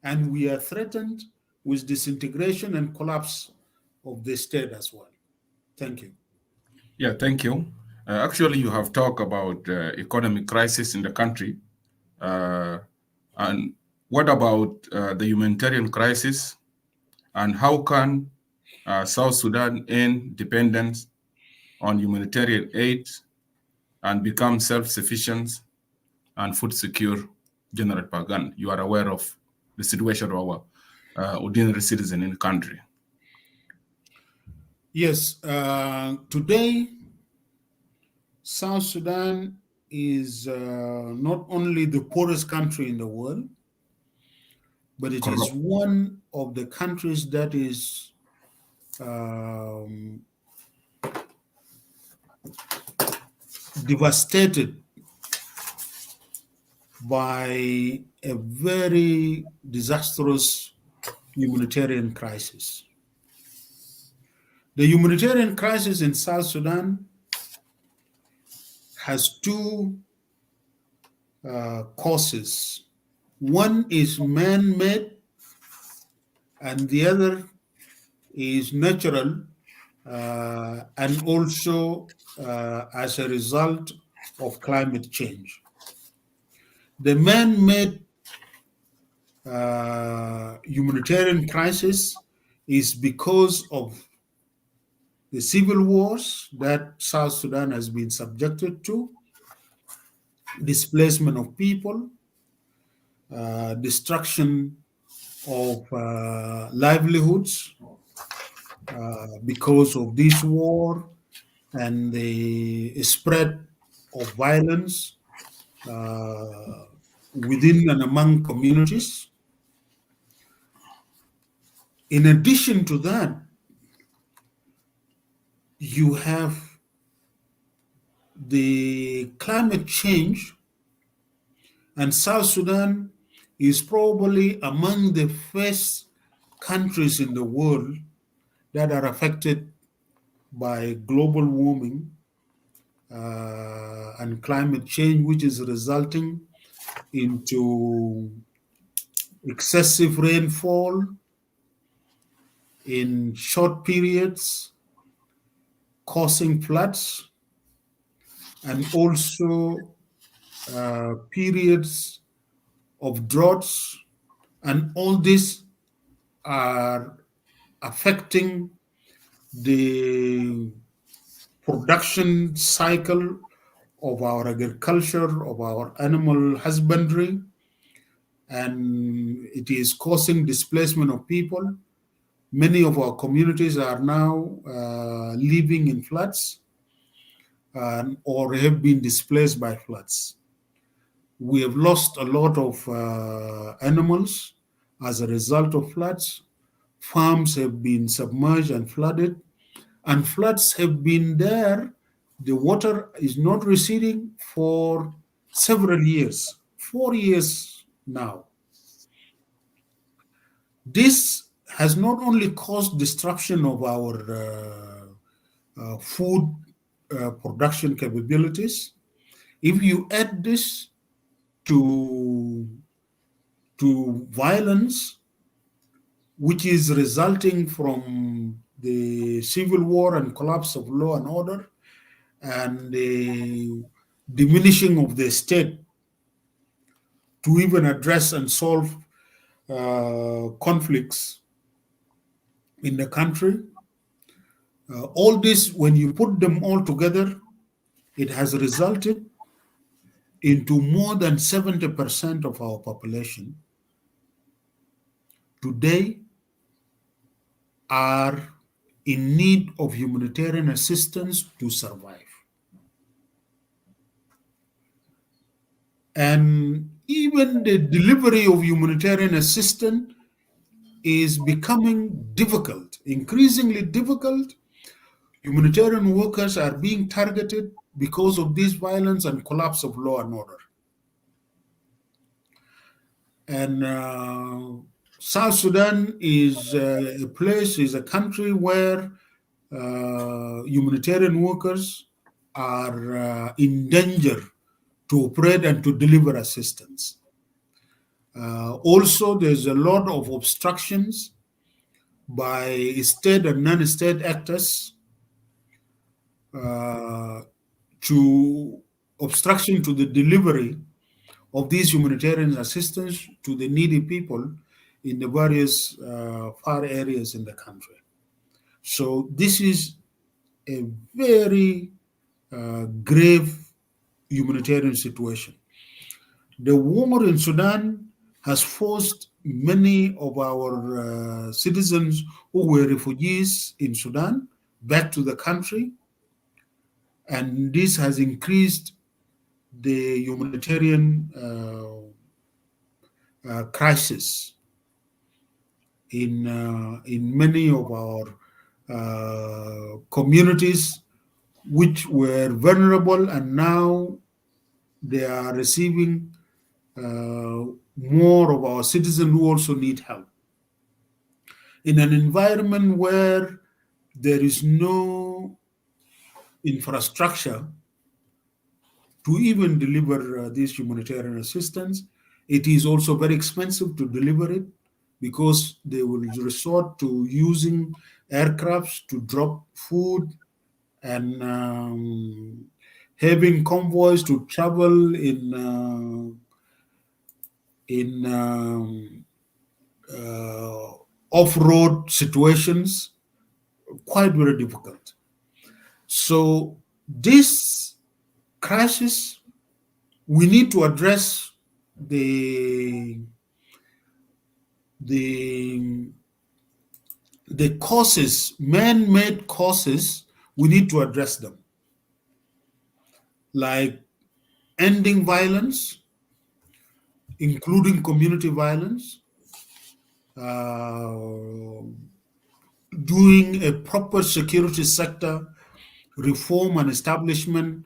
and we are threatened with disintegration and collapse of the state as well. Thank you. Yeah, thank you. Actually, you have talked about economic crisis in the country. And what about the humanitarian crisis? And how can South Sudan end dependence on humanitarian aid and become self-sufficient and food secure? General Pagan, you are aware of the situation of our ordinary citizen in the country. Yes, today South Sudan is not only the poorest country in the world, but it is one of the countries that is devastated by a very disastrous humanitarian crisis. The humanitarian crisis in South Sudan has two causes. One is man-made, and the other is natural, and also as a result of climate change. The man-made humanitarian crisis is because of the civil wars that South Sudan has been subjected to, displacement of people, destruction of livelihoods because of this war, and the spread of violence within and among communities. In addition to that, you have the climate change, and South Sudan is probably among the first countries in the world that are affected by global warming and climate change, which is resulting into excessive rainfall in short periods, causing floods, and also periods of droughts. And all this are affecting the production cycle of our agriculture, of our animal husbandry, and it is causing displacement of people. Many of our communities are now living in floods or have been displaced by floods. We have lost a lot of animals as a result of floods. Farms have been submerged and flooded, and floods have been there. The water is not receding for several years, 4 years now. This has not only caused destruction of our food production capabilities. If you add this to violence, which is resulting from the civil war and collapse of law and order, and the diminishing of the state to even address and solve conflicts in the country. All this, when you put them all together, it has resulted into more than 70% of our population today are in need of humanitarian assistance to survive. And even the delivery of humanitarian assistance is becoming difficult, increasingly difficult. Humanitarian workers are being targeted because of this violence and collapse of law and order. And South Sudan is a country where humanitarian workers are in danger to operate and to deliver assistance. Also, there's a lot of obstructions by state and non-state actors to obstruction to the delivery of these humanitarian assistance to the needy people in the various far areas in the country. So this is a very grave humanitarian situation. The war in Sudan has forced many of our citizens who were refugees in Sudan back to the country, and this has increased the humanitarian crisis in many of our communities which were vulnerable, and now they are receiving more of our citizens who also need help. In an environment where there is no infrastructure to even deliver this humanitarian assistance, it is also very expensive to deliver it because they will resort to using aircrafts to drop food and having convoys to travel in off-road situations, quite very difficult. So this crisis, we need to address the causes, man-made causes. We need to address them, like ending violence, including community violence, doing a proper security sector reform and establishment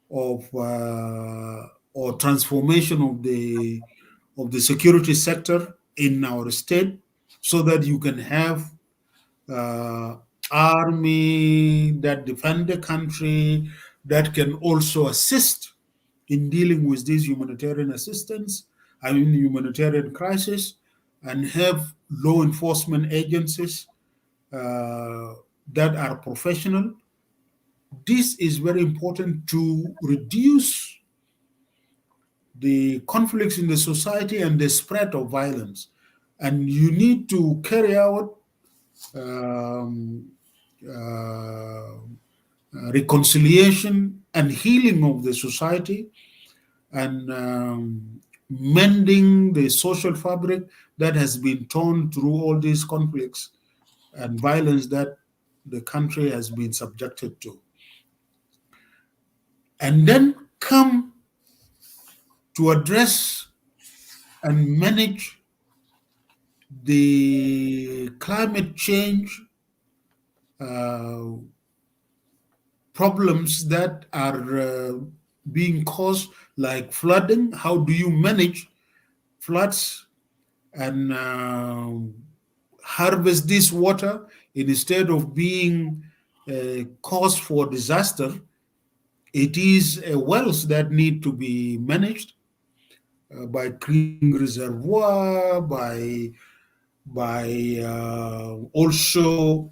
of or transformation of the security sector in our state, so that you can have army that defend the country, that can also assist in dealing with this humanitarian assistance, humanitarian crisis, and have law enforcement agencies that are professional. This is very important to reduce the conflicts in the society and the spread of violence. And you need to carry out reconciliation and healing of the society, and mending the social fabric that has been torn through all these conflicts and violence that the country has been subjected to. And then come to address and manage the climate change problems that are being caused, like flooding. How do you manage floods and harvest this water instead of being a cause for disaster? It is a wells that need to be managed by creating reservoir, by also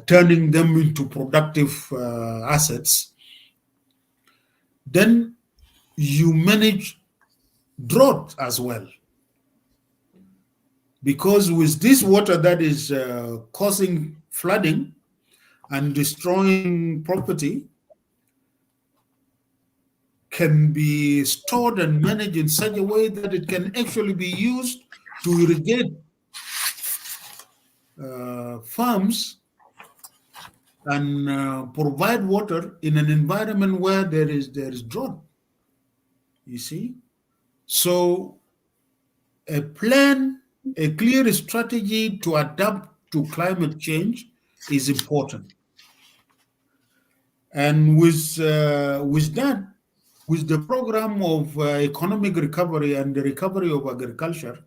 turning them into productive assets. Then you manage drought as well, because with this water that is causing flooding and destroying property, can be stored and managed in such a way that it can actually be used to irrigate farms and provide water in an environment where there is drought. You see, so a plan, a clear strategy to adapt to climate change is important. And with that, with the program of economic recovery and the recovery of agriculture,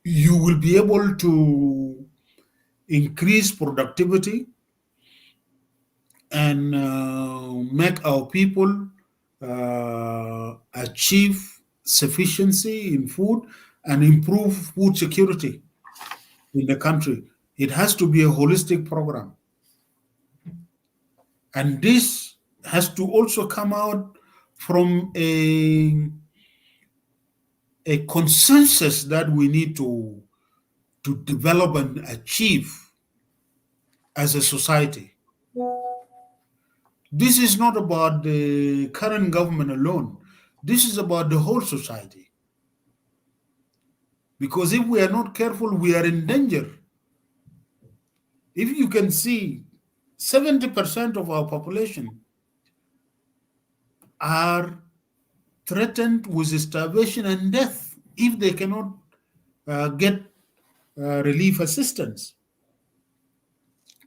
you will be able to increase productivity and make our people achieve sufficiency in food and improve food security in the country. It has to be a holistic program. And this has to also come out from a consensus that we need to develop and achieve as a society. This is not about the current government alone. This is about the whole society. Because if we are not careful, we are in danger. If you can see, 70% of our population are threatened with starvation and death if they cannot get relief assistance.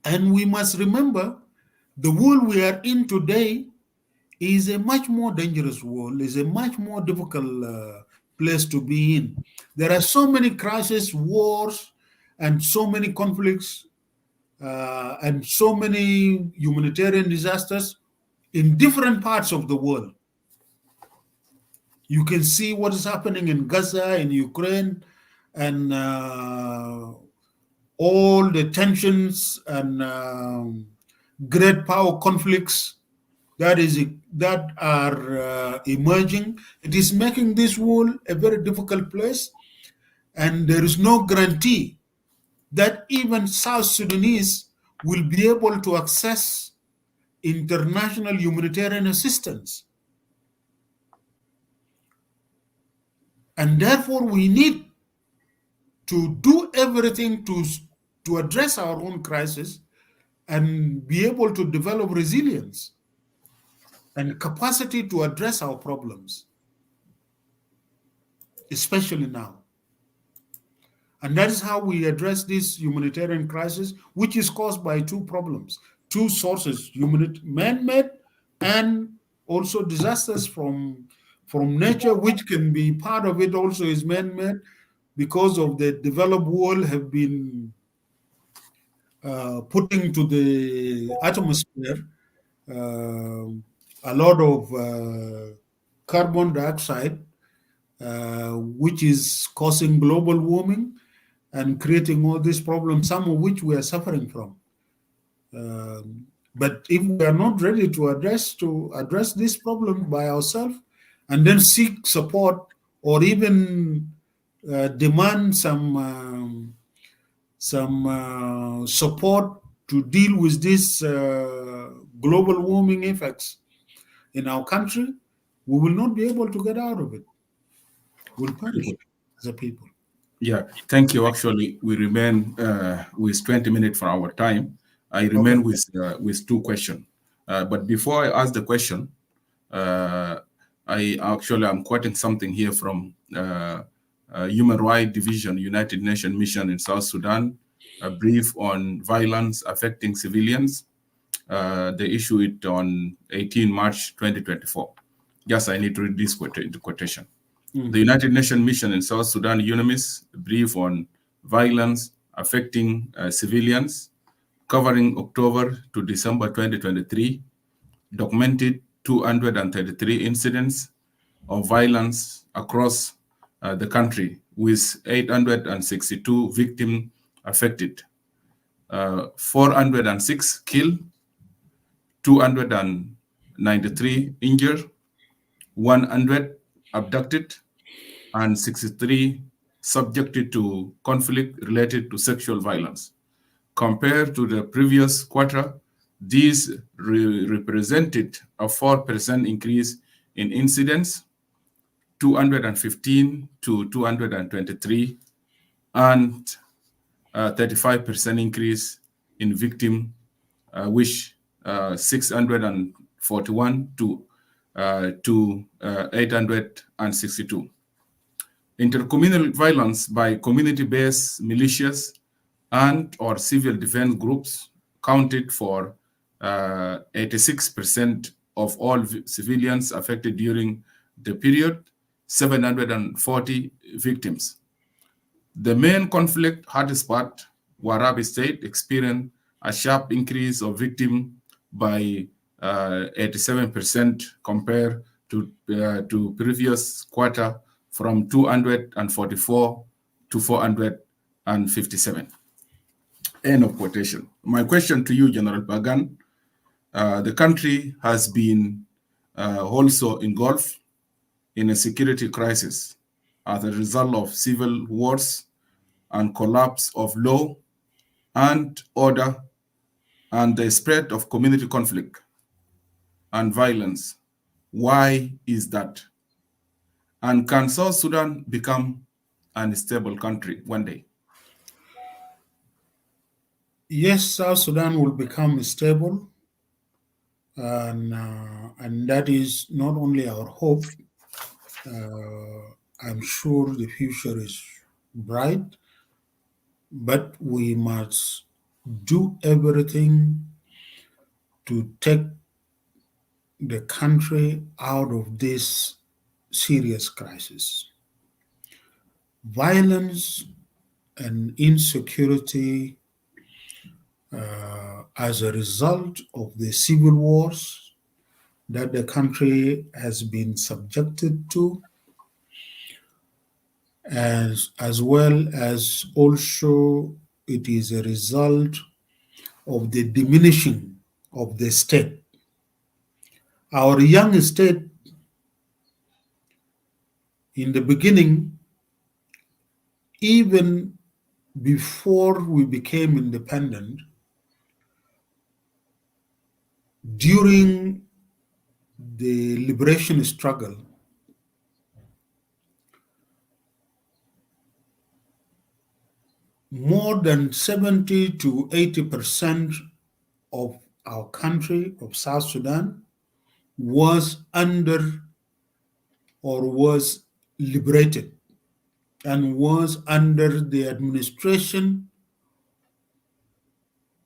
And we must remember the world we are in today is a much more dangerous world, is a much more difficult place to be in. There are so many crises, wars, and so many conflicts, and so many humanitarian disasters in different parts of the world. You can see what is happening in Gaza, in Ukraine, and all the tensions and great power conflicts that are emerging. It is making this world a very difficult place, and there is no guarantee that even South Sudanese will be able to access international humanitarian assistance. And therefore, we need to do everything to address our own crisis and be able to develop resilience and capacity to address our problems, especially now. And that is how we address this humanitarian crisis, which is caused by two problems, two sources, man-made and also disasters from nature, which can be part of it also is man-made because of the developed world have been putting to the atmosphere a lot of carbon dioxide, which is causing global warming and creating all these problems, some of which we are suffering from. But if we are not ready to address this problem by ourselves and then seek support or even demand some support to deal with these global warming effects in our country, we will not be able to get out of it. We'll perish as a people. Yeah, thank you. Actually, we remain with 20 minutes for our time. I remain with two questions. But before I ask the question, I'm quoting something here from Human Rights Division, United Nations Mission in South Sudan, a brief on violence affecting civilians. They issued it on 18 March 2024. Yes, I need to read this quotation. The United Nations Mission in South Sudan, UNAMIS, brief on violence affecting civilians, covering October to December 2023, documented 233 incidents of violence across the country, with 862 victims affected, 406 killed, 293 injured, 100 abducted, and 63 subjected to conflict related to sexual violence. Compared to the previous quarter, These represented a 4% increase in incidents, 215 to 223, and a 35% increase in victim, which 641 to 862. Intercommunal violence by community-based militias and or civil defense groups counted for 86% of all civilians affected during the period, 740 victims. The main conflict hotspot, Warabi State, experienced a sharp increase of victims by 87% compared to previous quarter, from 244 to 457. End of quotation. My question to you, General Pagan, the country has been also engulfed in a security crisis as a result of civil wars and collapse of law and order and the spread of community conflict and violence. Why is that? And can South Sudan become an stable country one day? Yes, South Sudan will become stable, and that is not only our hope. I'm sure the future is bright, but we must do everything to take the country out of this serious crisis. Violence and insecurity as a result of the civil wars that the country has been subjected to, as well as also it is a result of the diminishing of the state. Our young state, in the beginning, even before we became independent, during the liberation struggle, more than 70 to 80% of our country, of South Sudan, was under or was liberated and was under the administration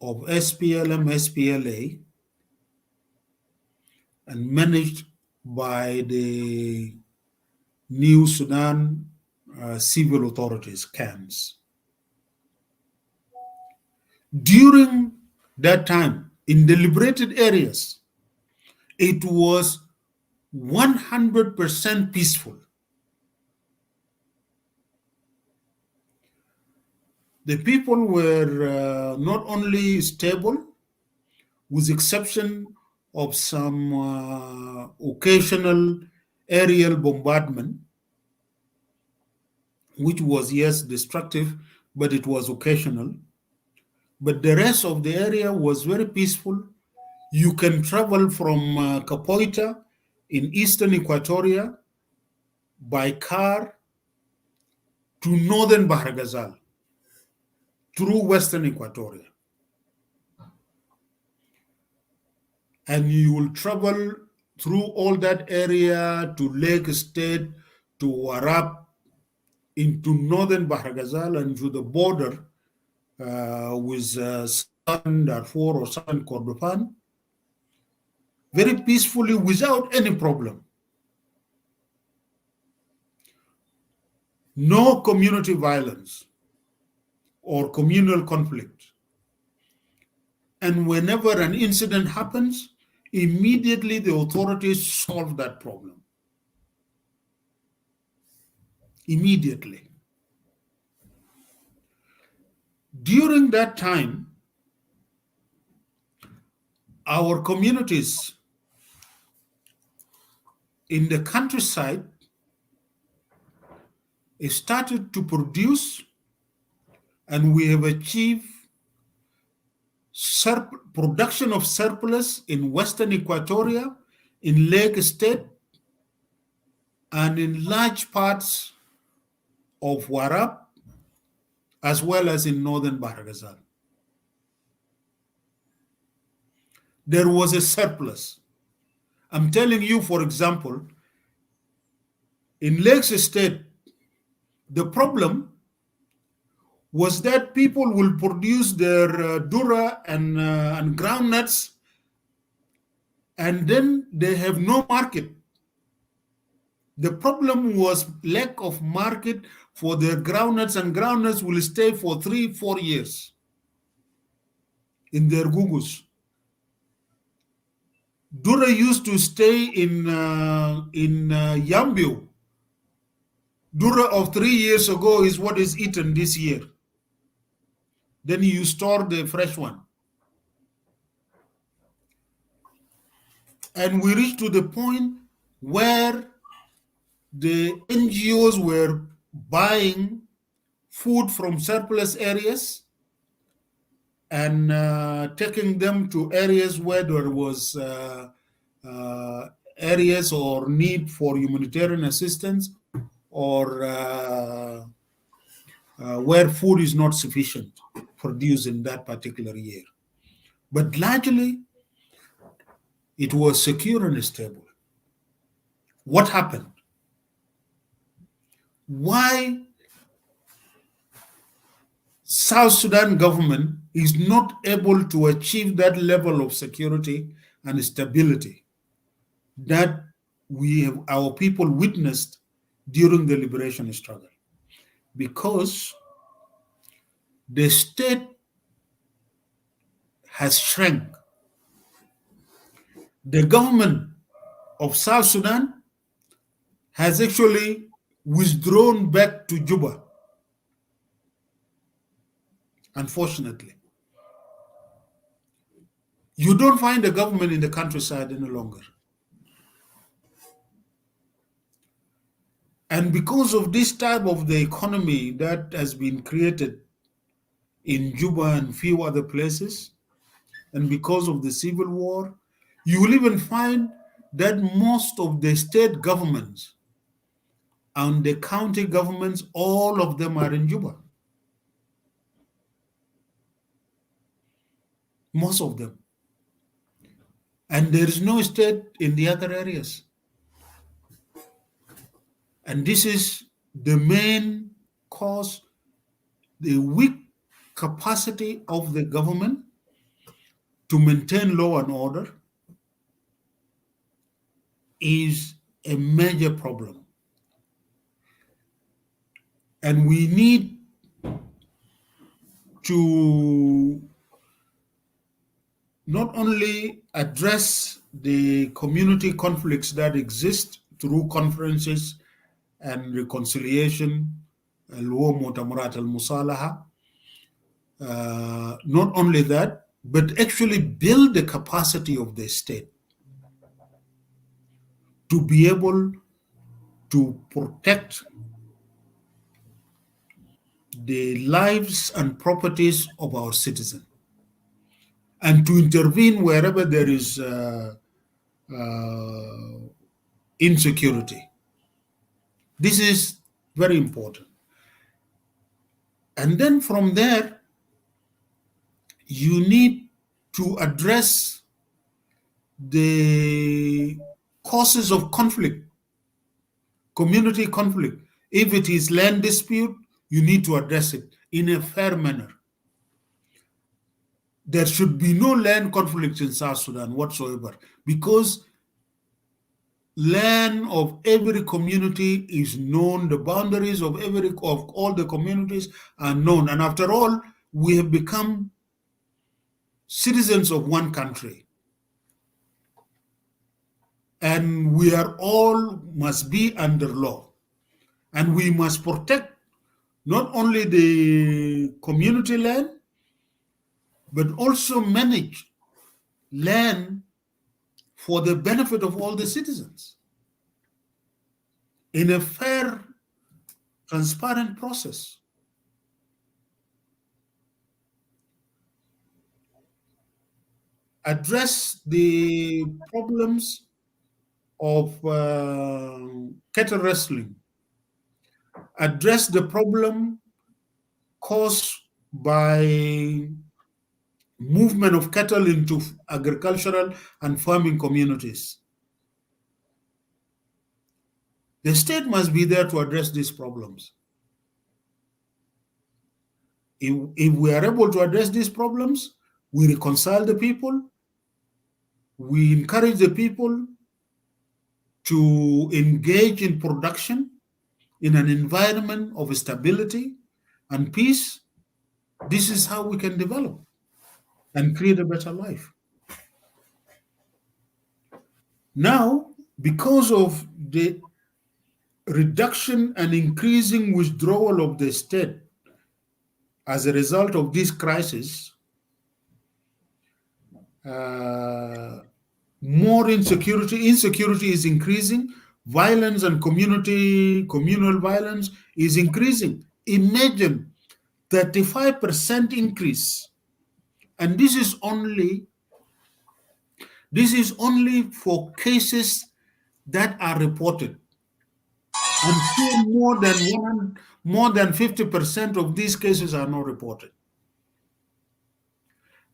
of SPLM, SPLA, and managed by the New Sudan civil authorities, CANS. During that time, in the liberated areas, it was 100% peaceful. The people were not only stable, with exception of some occasional aerial bombardment, which was, yes, destructive, but it was occasional. But the rest of the area was very peaceful. You can travel from Capoeira in eastern Equatoria by car to northern Bahr Ghazal through western Equatoria. And you will travel through all that area to Lake State, to Warab, into northern Bahr Ghazal, and to the border with southern Darfur or southern Kordofan, very peacefully without any problem. No community violence or communal conflict. And whenever an incident happens, immediately the authorities solve that problem. Immediately. During that time, our communities in the countryside started to produce, and we have achieved production of surplus in Western Equatoria, in Lake State, and in large parts of Warab, as well as in northern Bahr Ghazal. There was a surplus. I'm telling you, for example, in Lake State, the problem was that people will produce their dura and groundnuts, and then they have no market. The problem was lack of market for their groundnuts, and groundnuts will stay for 3-4 years in their gugus. Dura used to stay in Yambio. Dura of 3 years ago is what is eaten this year. Then you store the fresh one. And we reached to the point where the NGOs were buying food from surplus areas and taking them to areas where there was areas or need for humanitarian assistance, or where food is not sufficient produced in that particular year. But largely, it was secure and stable. What happened? Why South Sudan government is not able to achieve that level of security and stability that our people witnessed during the liberation struggle? Because the state has shrank. The government of South Sudan has actually withdrawn back to Juba, unfortunately. You don't find a government in the countryside any longer. And because of this type of the economy that has been created in Juba and few other places, and because of the civil war, you will even find that most of the state governments and the county governments, all of them are in Juba. Most of them. And there is no state in the other areas. And this is the main cause, the weak capacity of the government to maintain law and order is a major problem. And we need to not only address the community conflicts that exist through conferences and reconciliation, al-Mu'tamarat al-Musalaha, not only that, but actually build the capacity of the state to be able to protect the lives and properties of our citizens, and to intervene wherever there is insecurity. This is very important. And then from there, you need to address the causes of conflict, community conflict. If it is land dispute, you need to address it in a fair manner. There should be no land conflict in South Sudan whatsoever, because land of every community is known. The boundaries of all the communities are known. And after all, we have become citizens of one country. And we are all must be under law. And we must protect not only the community land, but also manage land for the benefit of all the citizens in a fair, transparent process. address the problems of cattle wrestling, address the problem caused by movement of cattle into agricultural and farming communities. The state must be there to address these problems. If we are able to address these problems, we reconcile the people, we encourage the people to engage in production in an environment of stability and peace. This is how we can develop and create a better life. Now, because of the reduction and increasing withdrawal of the state as a result of this crisis, more insecurity is increasing, violence and communal violence is increasing. Imagine 35% increase, and this is only for cases that are reported. And more than 50% of these cases are not reported.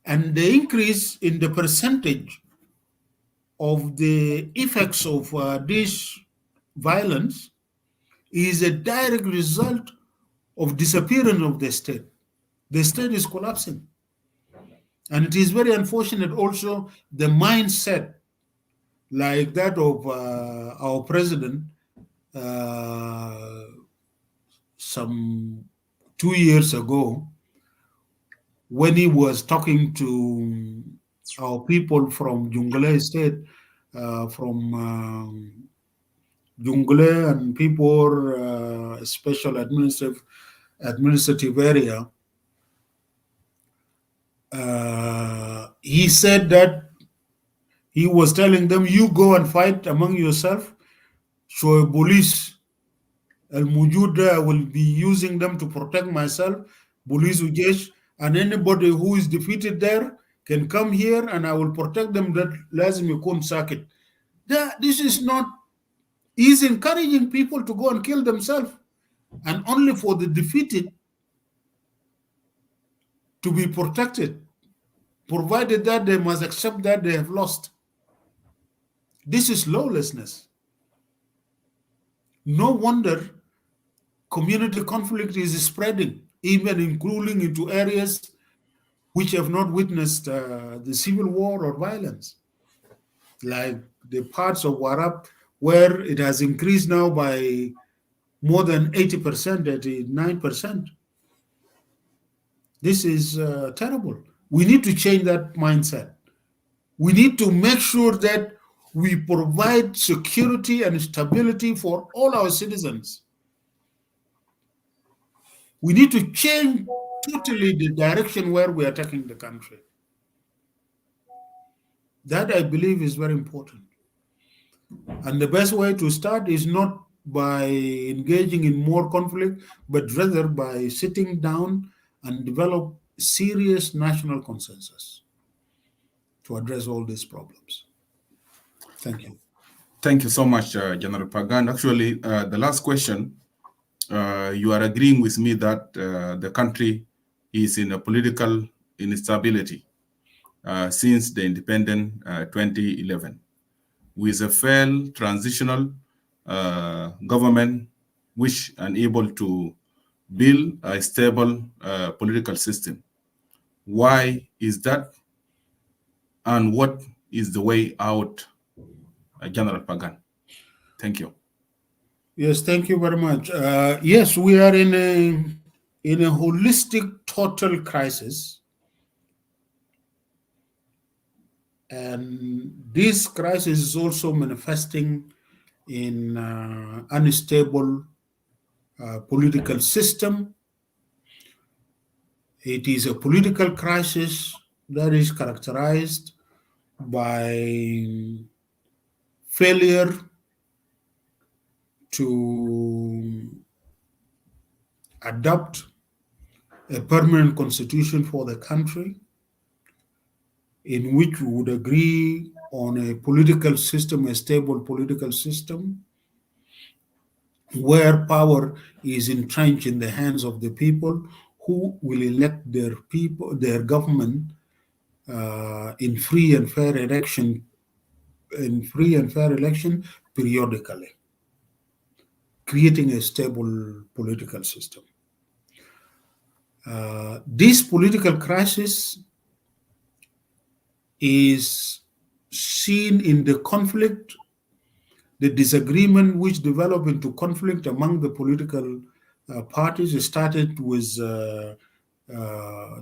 And the increase in the percentage of the effects of this violence is a direct result of disappearance of the state. The state is collapsing. And it is very unfortunate also the mindset like that of our president some 2 years ago, when he was talking to our people from Jungle State, from Jungle and people, special administrative area, he said that he was telling them, you go and fight among yourself, so police Al-Mujud will be using them to protect myself, police Okiech, and anybody who is defeated there can come here and I will protect them. That lazim yakun sakit. This is not, he's encouraging people to go and kill themselves, and only for the defeated to be protected, provided that they must accept that they have lost. This is lawlessness. No wonder community conflict is spreading, even including into areas which have not witnessed the civil war or violence, like the parts of Warab, where it has increased now by more than 80%, 89%. This is terrible. We need to change that mindset. We need to make sure that we provide security and stability for all our citizens. We need to change totally the direction where we are taking the country. That, I believe, is very important. And the best way to start is not by engaging in more conflict, but rather by sitting down and develop serious national consensus to address all these problems. Thank you. Thank you so much, General Pagan. Actually, the last question, you are agreeing with me that the country is in a political instability since the independence 2011, with a failed transitional government which unable to build a stable political system. Why is that? And what is the way out, General Pagan? Thank you. Yes, thank you very much. Yes, we are in a holistic, total crisis. And this crisis is also manifesting in unstable political system. It is a political crisis that is characterized by failure to adopt a permanent constitution for the country. in which we would agree on a political system, a stable political system, where power is entrenched in the hands of the people who will elect their people, their government in free and fair election, periodically, creating a stable political system. This political crisis is seen in the conflict, the disagreement which developed into conflict among the political parties. It started with the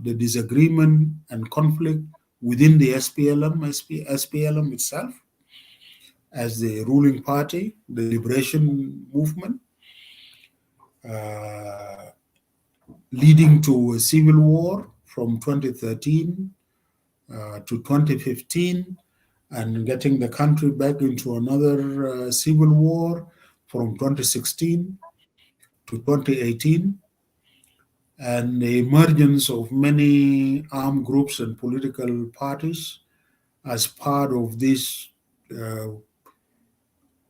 disagreement and conflict within the SPLM itself as the ruling party, the liberation movement, leading to a civil war from 2013 to 2015, and getting the country back into another civil war from 2016 to 2018, and the emergence of many armed groups and political parties as part of this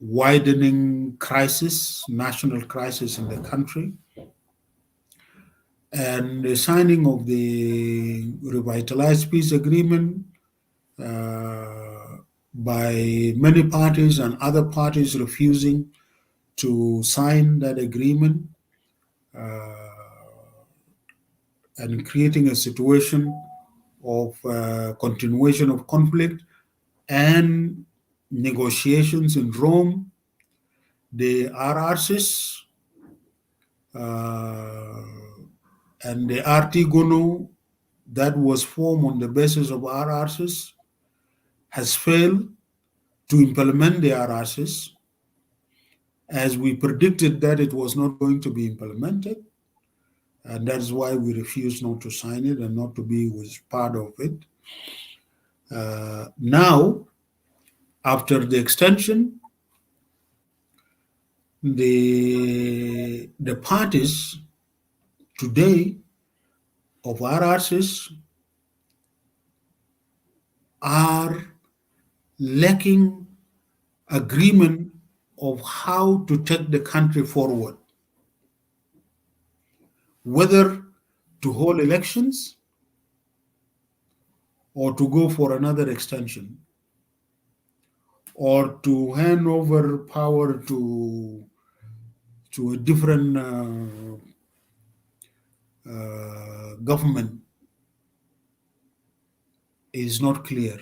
widening crisis, national crisis in the country, and the signing of the revitalized peace agreement by many parties and other parties refusing to sign that agreement, and creating a situation of continuation of conflict and negotiations in Rome. The RRCs and the RT-GONO that was formed on the basis of RRCs has failed to implement the RRCs, as we predicted that it was not going to be implemented. And that's why we refuse not to sign it and not to be with part of it. Now, after the extension, the parties today of RRCs are lacking agreement of how to take the country forward, whether to hold elections or to go for another extension, or to hand over power to a different government is not clear.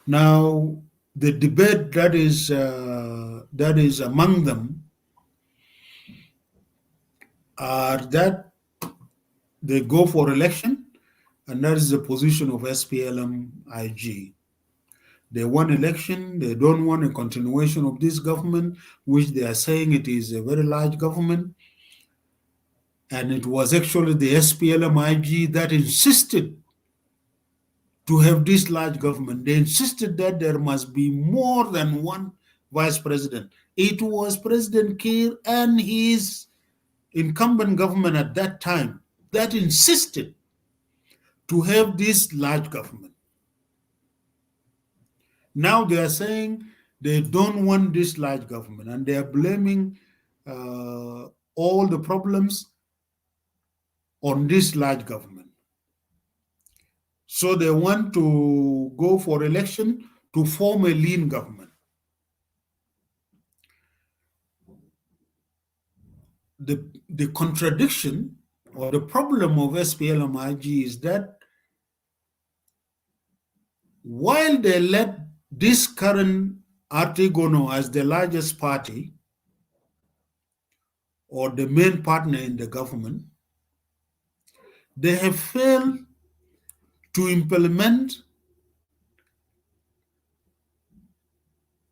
Now, the debate that is among them are that they go for election, and that is the position of SPLM-IG. They want election, they don't want a continuation of this government, which they are saying it is a very large government. And it was actually the SPLM-IG that insisted to have this large government. They insisted that there must be more than one vice president. It was President Kiir and his incumbent government at that time that insisted to have this large government. Now they are saying they don't want this large government, and they are blaming all the problems on this large government. So they want to go for election to form a lean government. The contradiction or the problem of SPLM-IG is that while they let this current RT-GONO as the largest party or the main partner in the government, they have failed to implement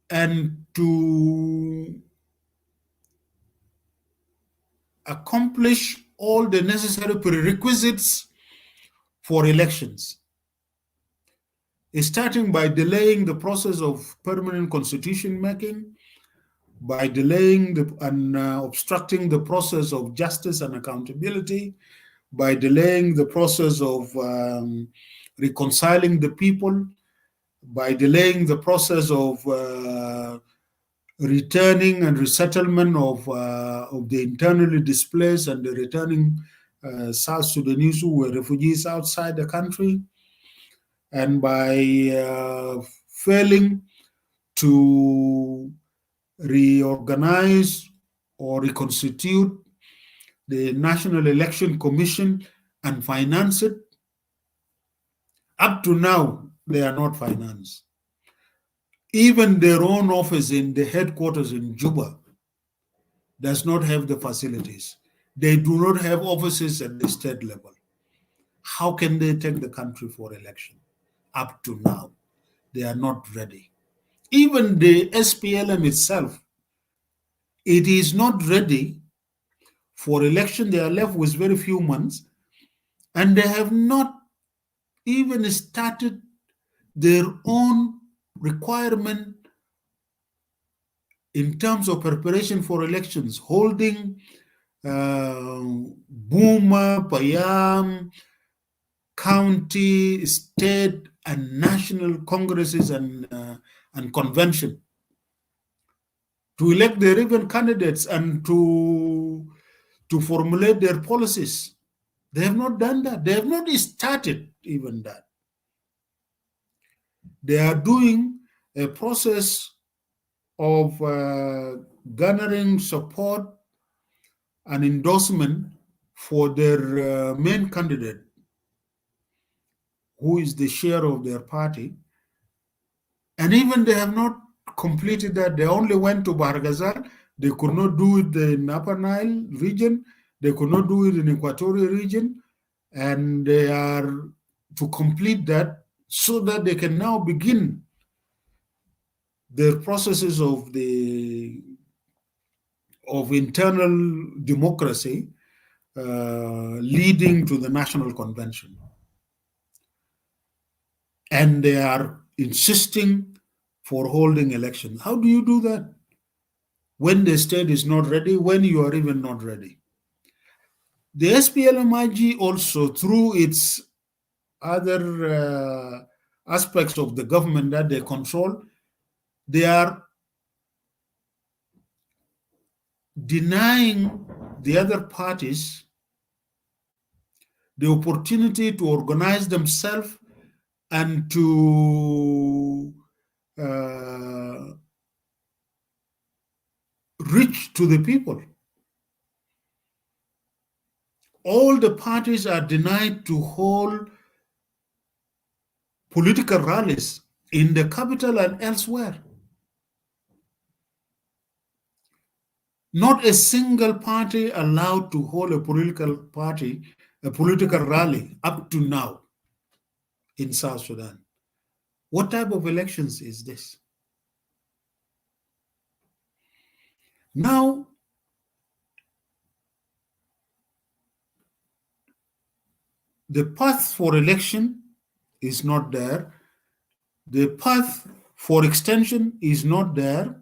and to accomplish all the necessary prerequisites for elections, starting by delaying the process of permanent constitution making, by delaying and obstructing the process of justice and accountability, by delaying the process of reconciling the people, by delaying the process of returning and resettlement of the internally displaced and the returning South Sudanese who were refugees outside the country, and by failing to reorganize or reconstitute the National Election Commission and finance it. Up to now, they are not financed. Even their own office in the headquarters in Juba does not have the facilities. They do not have offices at the state level. How can they take the country for election? Up to now, they are not ready. Even the SPLM itself, it is not ready for election. They are left with very few months, and they have not even started their own requirement in terms of preparation for elections, holding Buma, Payam, county, state, and national congresses and convention to elect their even candidates and to formulate their policies. They have not done that. They have not started even that. They are doing a process of garnering support and endorsement for their main candidate, who is the chair of their party. And even they have not completed that. They only went to Barghazal. They could not do it in Upper Nile region. They could not do it in Equatorial region. And they are to complete that so that they can now begin their processes of internal democracy leading to the National Convention. And they are insisting for holding elections. How do you do that when the state is not ready, when you are even not ready? The SPLMIG also, through its other aspects of the government that they control, they are denying the other parties the opportunity to organize themselves and to reach to the people. All the parties are denied to hold political rallies in the capital and elsewhere. Not a single party allowed to hold a political rally up to now in South Sudan. What type of elections is this? Now, the path for election is not there. The path for extension is not there.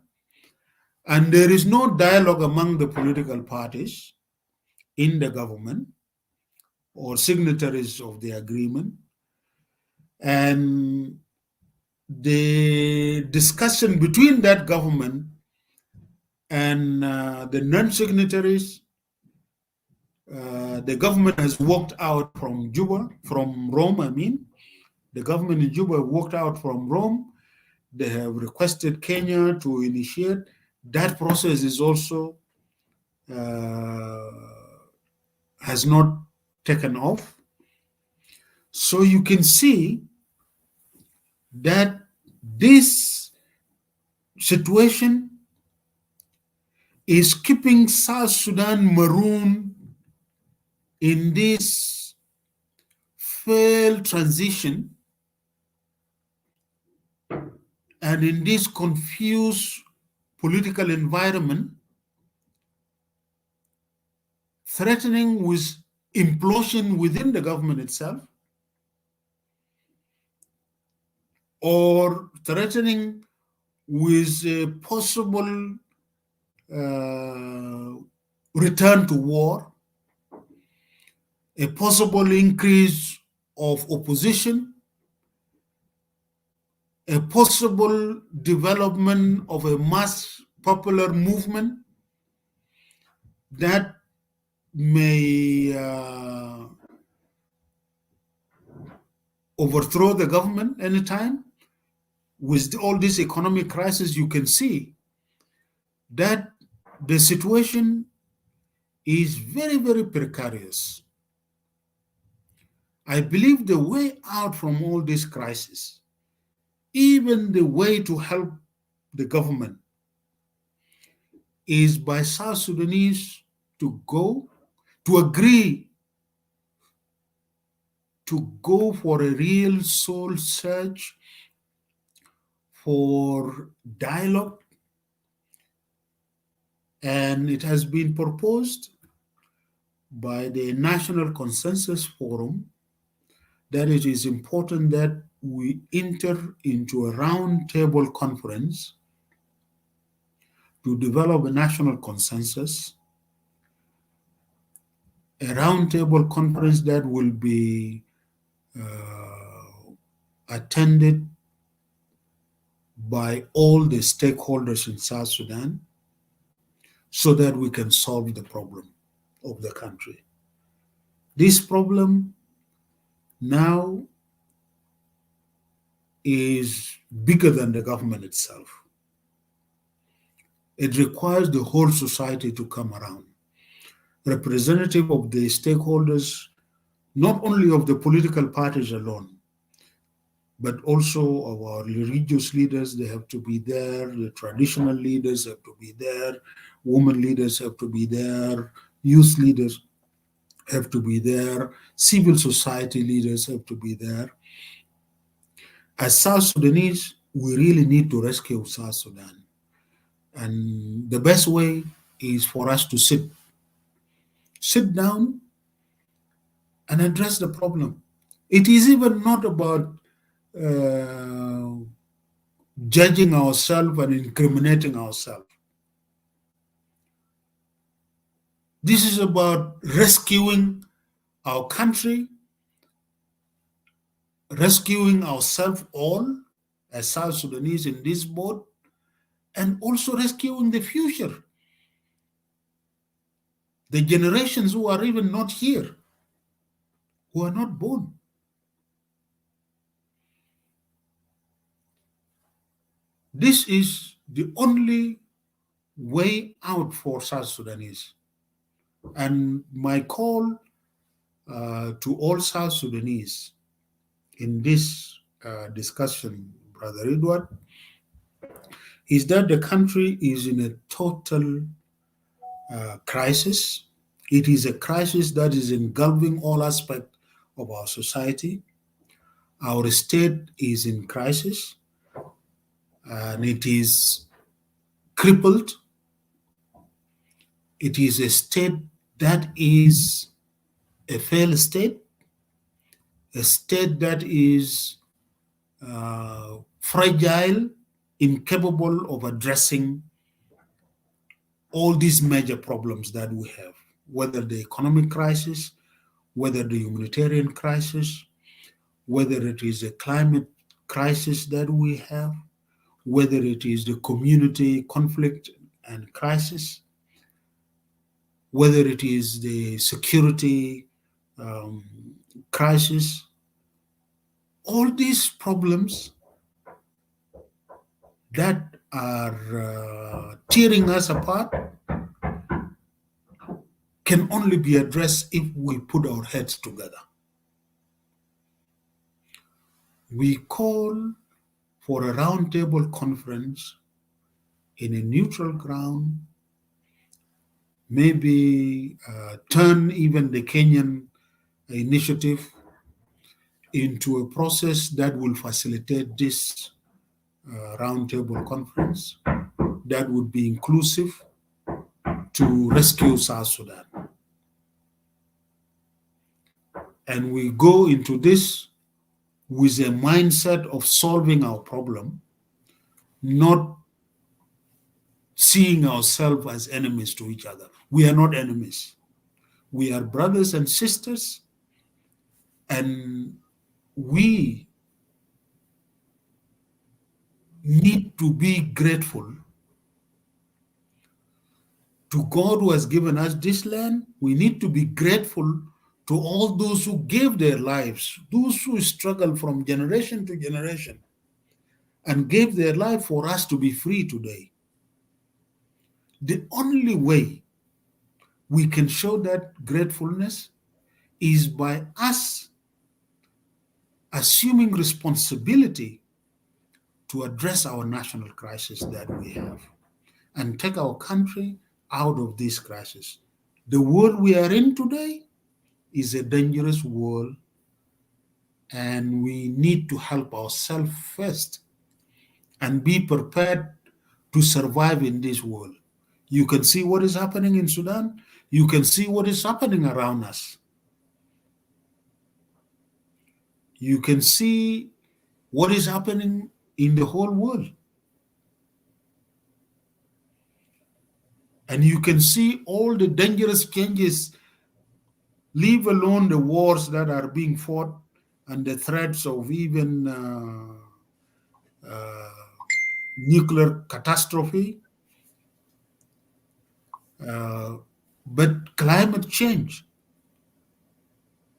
And there is no dialogue among the political parties in the government or signatories of the agreement. And the discussion between that government and the non-signatories, the government has walked out from Rome, I mean. The government in Juba walked out from Rome. They have requested Kenya to initiate. That process is also has not taken off. So you can see that this situation is keeping South Sudan marooned in this failed transition and in this confused political environment, threatening with implosion within the government itself, or threatening with a possible return to war, a possible increase of opposition, a possible development of a mass popular movement that may overthrow the government anytime. With all this economic crisis, you can see that the situation is very, very precarious. I believe the way out from all this crisis, even the way to help the government, is by South Sudanese to agree to go for a real soul search for dialogue. And it has been proposed by the National Consensus Forum that it is important that we enter into a roundtable conference to develop a national consensus, a roundtable conference that will be attended by all the stakeholders in South Sudan so that we can solve the problem of the country. This problem now is bigger than the government itself. It requires the whole society to come around, representative of the stakeholders, not only of the political parties alone, but also of our religious leaders. They have to be there, the traditional leaders have to be there, women leaders have to be there, youth leaders have to be there, civil society leaders have to be there. As South Sudanese, we really need to rescue South Sudan. And the best way is for us to sit down and address the problem. It is even not about judging ourselves and incriminating ourselves. This is about rescuing our country, rescuing ourselves all as South Sudanese in this boat, and also rescuing the future. The generations who are even not here, who are not born. This is the only way out for South Sudanese. And my call to all South Sudanese in this discussion, Brother Edward, is that the country is in a total crisis. It is a crisis that is engulfing all aspects of our society. Our state is in crisis, and it is crippled. It is a state that is a failed state, a state that is fragile, incapable of addressing all these major problems that we have, whether the economic crisis, whether the humanitarian crisis, whether it is a climate crisis that we have, whether it is the community conflict and crisis, whether it is the security crisis. All these problems that are tearing us apart can only be addressed if we put our heads together. We call for a roundtable conference in a neutral ground, maybe turn even the Kenyan initiative into a process that will facilitate this roundtable conference that would be inclusive to rescue South Sudan. And we go into this with a mindset of solving our problem, not seeing ourselves as enemies to each other. We are not enemies. We are brothers and sisters, and we need to be grateful to God who has given us this land. We need to be grateful to all those who gave their lives, those who struggled from generation to generation and gave their life for us to be free today. The only way we can show that gratefulness is by us assuming responsibility to address our national crisis that we have and take our country out of this crisis. The world we are in today is a dangerous world, and we need to help ourselves first and be prepared to survive in this world. You can see what is happening in Sudan. You can see what is happening around us. You can see what is happening in the whole world. And you can see all the dangerous changes, leave alone the wars that are being fought and the threats of even nuclear catastrophe. But climate change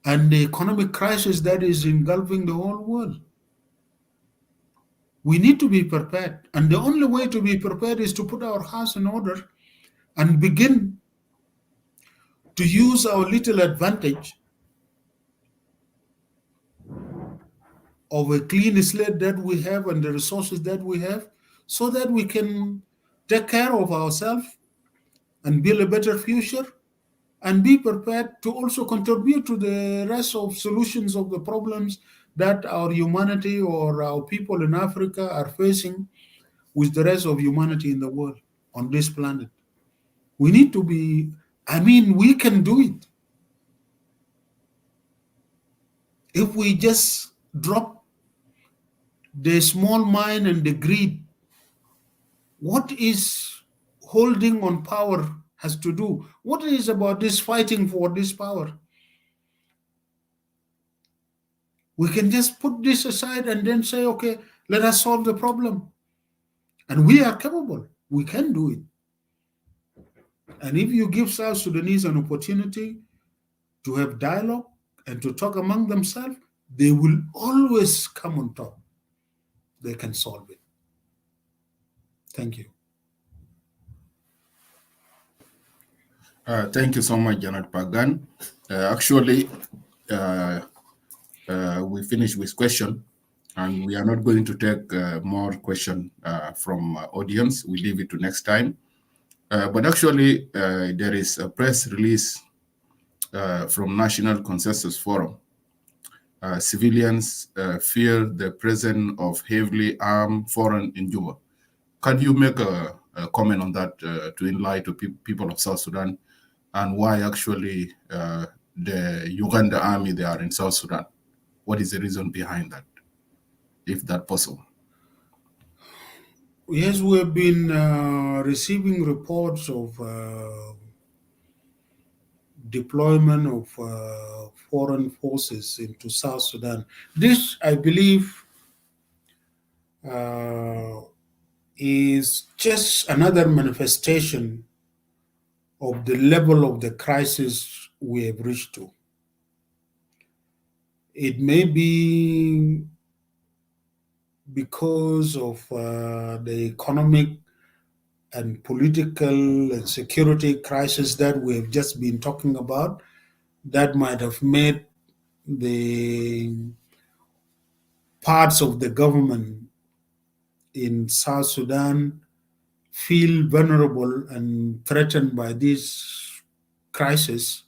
and the economic crisis that is engulfing the whole world. We need to be prepared. And the only way to be prepared is to put our house in order and begin to use our little advantage of a clean slate that we have and the resources that we have so that we can take care of ourselves and build a better future and be prepared to also contribute to the rest of solutions of the problems that our humanity or our people in Africa are facing with the rest of humanity in the world on this planet. We need to be, we can do it. If we just drop the small mind and the greed, what is holding on power has to do? What is about this fighting for this power? We can just put this aside and then say, okay, let us solve the problem. And we are capable. We can do it. And if you give South Sudanese an opportunity to have dialogue and to talk among themselves, they will always come on top. They can solve it. Thank you. Thank you so much, Janet Pagan. Actually, we finished with question, and we are not going to take more question from audience. We leave it to next time. But actually, there is a press release from National Consensus Forum. Civilians fear the presence of heavily armed foreign in Juba. Can you make a comment on that to enlighten people of South Sudan and why actually the Uganda army, they are in South Sudan? What is the reason behind that, if that's possible? Yes, we've been receiving reports of deployment of foreign forces into South Sudan. This, I believe, is just another manifestation of the level of the crisis we have reached to. It may be because of the economic and political and security crisis that we have just been talking about, that might have made the parts of the government in South Sudan feel vulnerable and threatened by this crisis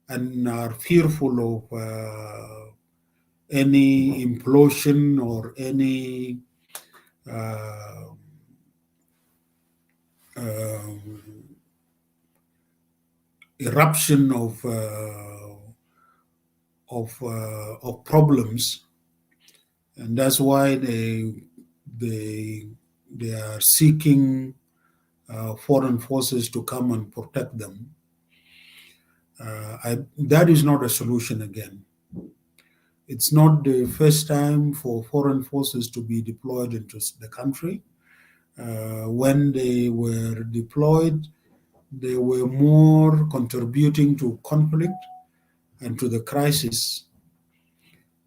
and are fearful of any implosion or any eruption of problems, and that's why they are seeking foreign forces to come and protect them. That is not a solution again. It's not the first time for foreign forces to be deployed into the country. When they were deployed, they were more contributing to conflict and to the crisis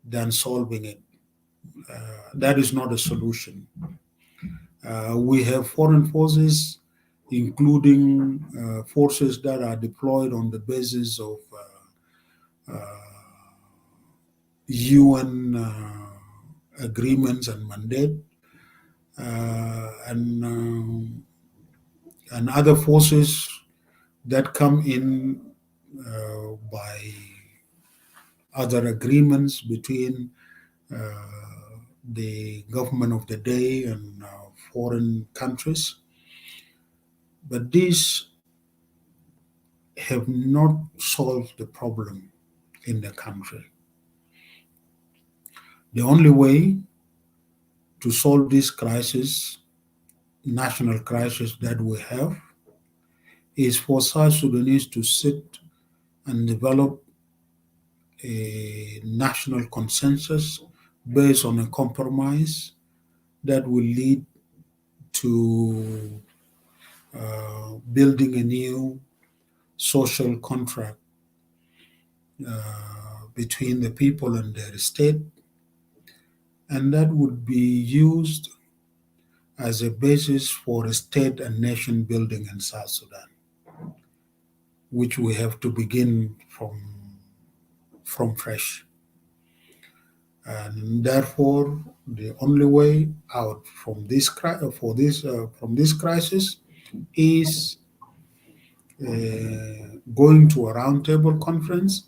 than solving it. That is not a solution. We have foreign forces, including forces that are deployed on the basis of UN agreements and mandate, and other forces that come in by other agreements between the government of the day and foreign countries. But these have not solved the problem in the country. The only way to solve this crisis, national crisis that we have, is for South Sudanese to sit and develop a national consensus based on a compromise that will lead to building a new social contract between the people and their state, and that would be used as a basis for a state and nation building in South Sudan, which we have to begin from fresh. And therefore, the only way out from this crisis is going to a roundtable conference,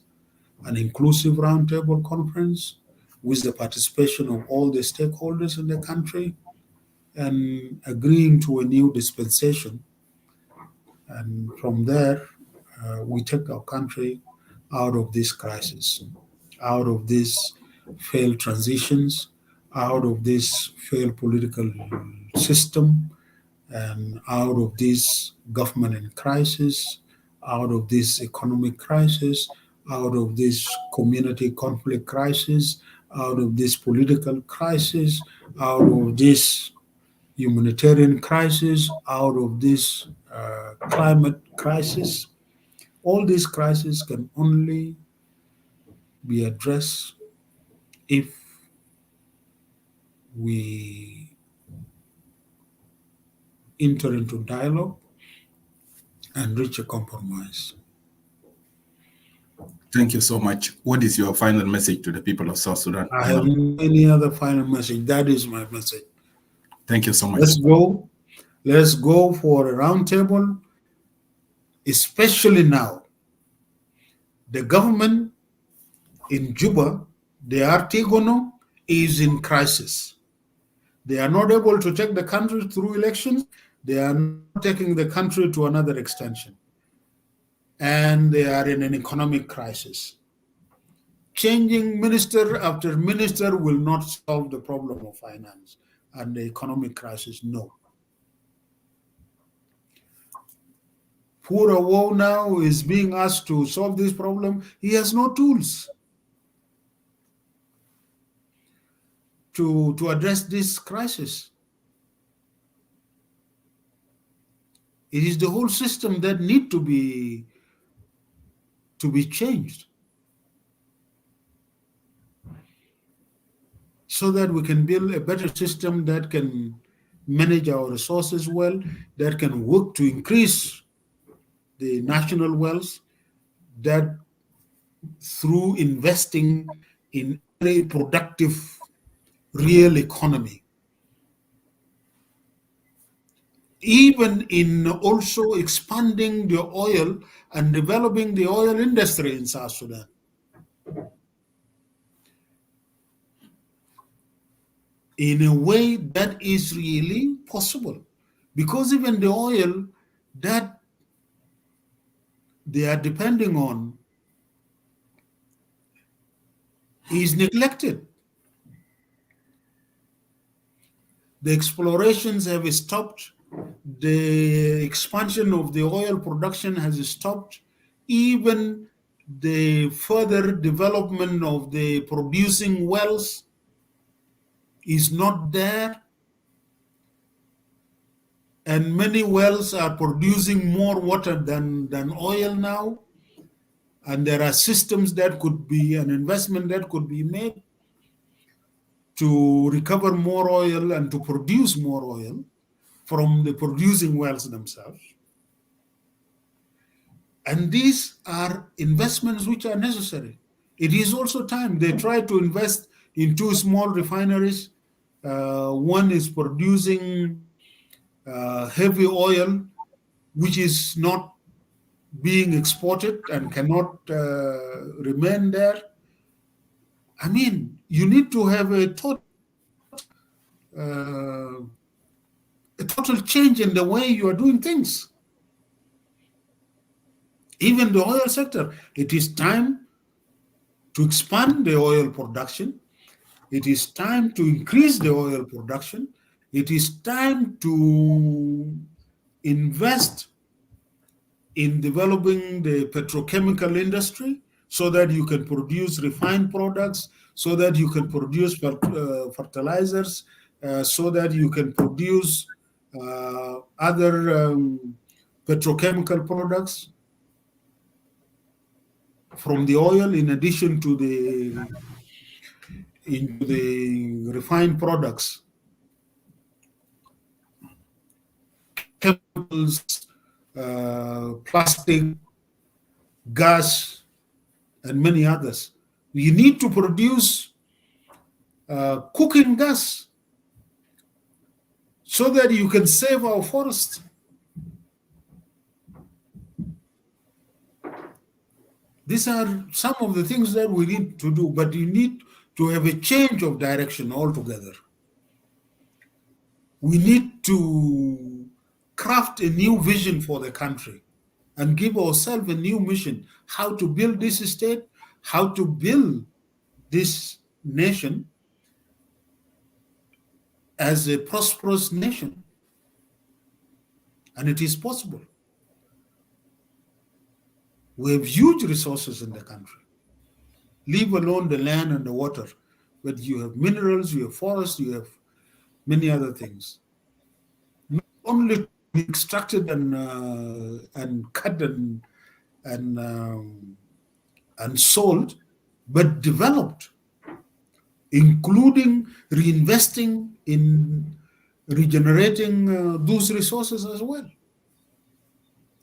an inclusive roundtable conference with the participation of all the stakeholders in the country, and agreeing to a new dispensation. And from there, we take our country out of this crisis, out of these failed transitions, out of this failed political system, and out of this government in crisis, out of this economic crisis, out of this community conflict crisis, out of this political crisis, out of this humanitarian crisis, out of this climate crisis. All these crises can only be addressed if we enter into dialogue and reach a compromise. Thank you so much. What is your final message to the people of South Sudan? I have no any other final message. That is my message. Thank you so much. Let's go for a roundtable, especially now. The government in Juba, the Artigono, is in crisis. They are not able to take the country through elections. They are not taking the country to another extension. And they are in an economic crisis. Changing minister after minister will not solve the problem of finance and the economic crisis, no. Poor Awo now is being asked to solve this problem. He has no tools to address this crisis. It is the whole system that need to be changed so that we can build a better system that can manage our resources well, that can work to increase the national wealth, that through investing in a productive real economy, even in also expanding the oil and developing the oil industry in South Sudan. In a way that is really possible. Because even the oil that they are depending on is neglected. The explorations have stopped. The expansion of the oil production has stopped. Even the further development of the producing wells is not there, and many wells are producing more water than oil now, and there are systems that could be an investment that could be made to recover more oil and to produce more oil from the producing wells themselves. And these are investments which are necessary. It is also time. They try to invest in 2 small refineries. One is producing heavy oil, which is not being exported and cannot remain there. I mean, you need to have a total change in the way you are doing things. Even the oil sector, it is time to expand the oil production. It is time to increase the oil production. It is time to invest in developing the petrochemical industry so that you can produce refined products, so that you can produce fertilizers, so that you can produce other petrochemical products from the oil, in addition to the refined products, chemicals, plastic, gas, and many others. You need to produce cooking gas so that you can save our forests. These are some of the things that we need to do, but you need to have a change of direction altogether. We need to craft a new vision for the country and give ourselves a new mission, how to build this state, how to build this nation as a prosperous nation. And it is possible. We have huge resources in the country, leave alone the land and the water, but you have minerals, you have forests, you have many other things. Not only to be extracted and cut and sold, but developed, including reinvesting in regenerating those resources as well.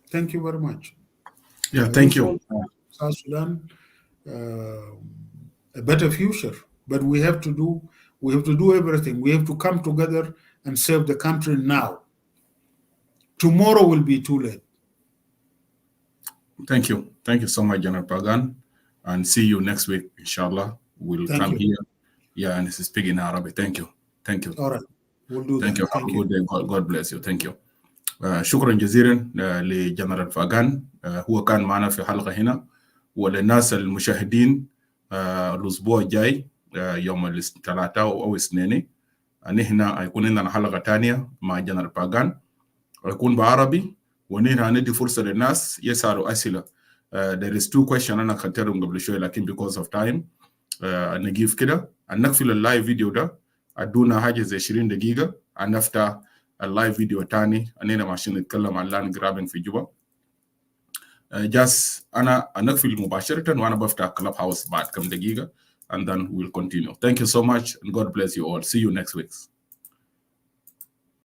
Thank you very much. Yeah, thank you. South Sudan, a better future, but we have to do everything. We have to come together and serve the country now. Tomorrow will be too late. Thank you. Thank you so much, General Pagan. And see you next week, inshallah. We'll come here. Yeah, and speak in Arabic. Thank you. Thank you. All right. We'll do Thank that. you. Have a good day. God bless you. Thank you. شكرا جزيلا لجنرال فاغان. هو كان معنا في حلقة هنا، وللناس المشاهدين الأسبوع الجاي يوم الثلاثاء أو الاثنين نحن هيكون عندنا حلقة تانية مع جنرال فاغان، هيكون بعربي، ونحن هندي فرصة للناس يسألوا أسئلة. There is 2 questions أنا خدتهم قبل شوي، لكن because of time نجيب كده نقفل اللايف فيديو ده، أدونا حاجة زي 20 دقيقة نفتح اللايف فيديو تاني أننا ماشيين نتكلم عن لاند جرابينج في جوبا. جاس أنا نقفل مباشرة وأنا بفتح كلاب هاوس بعد كم دقيقة and then we'll continue. Thank you so much and God bless you all. See you next week.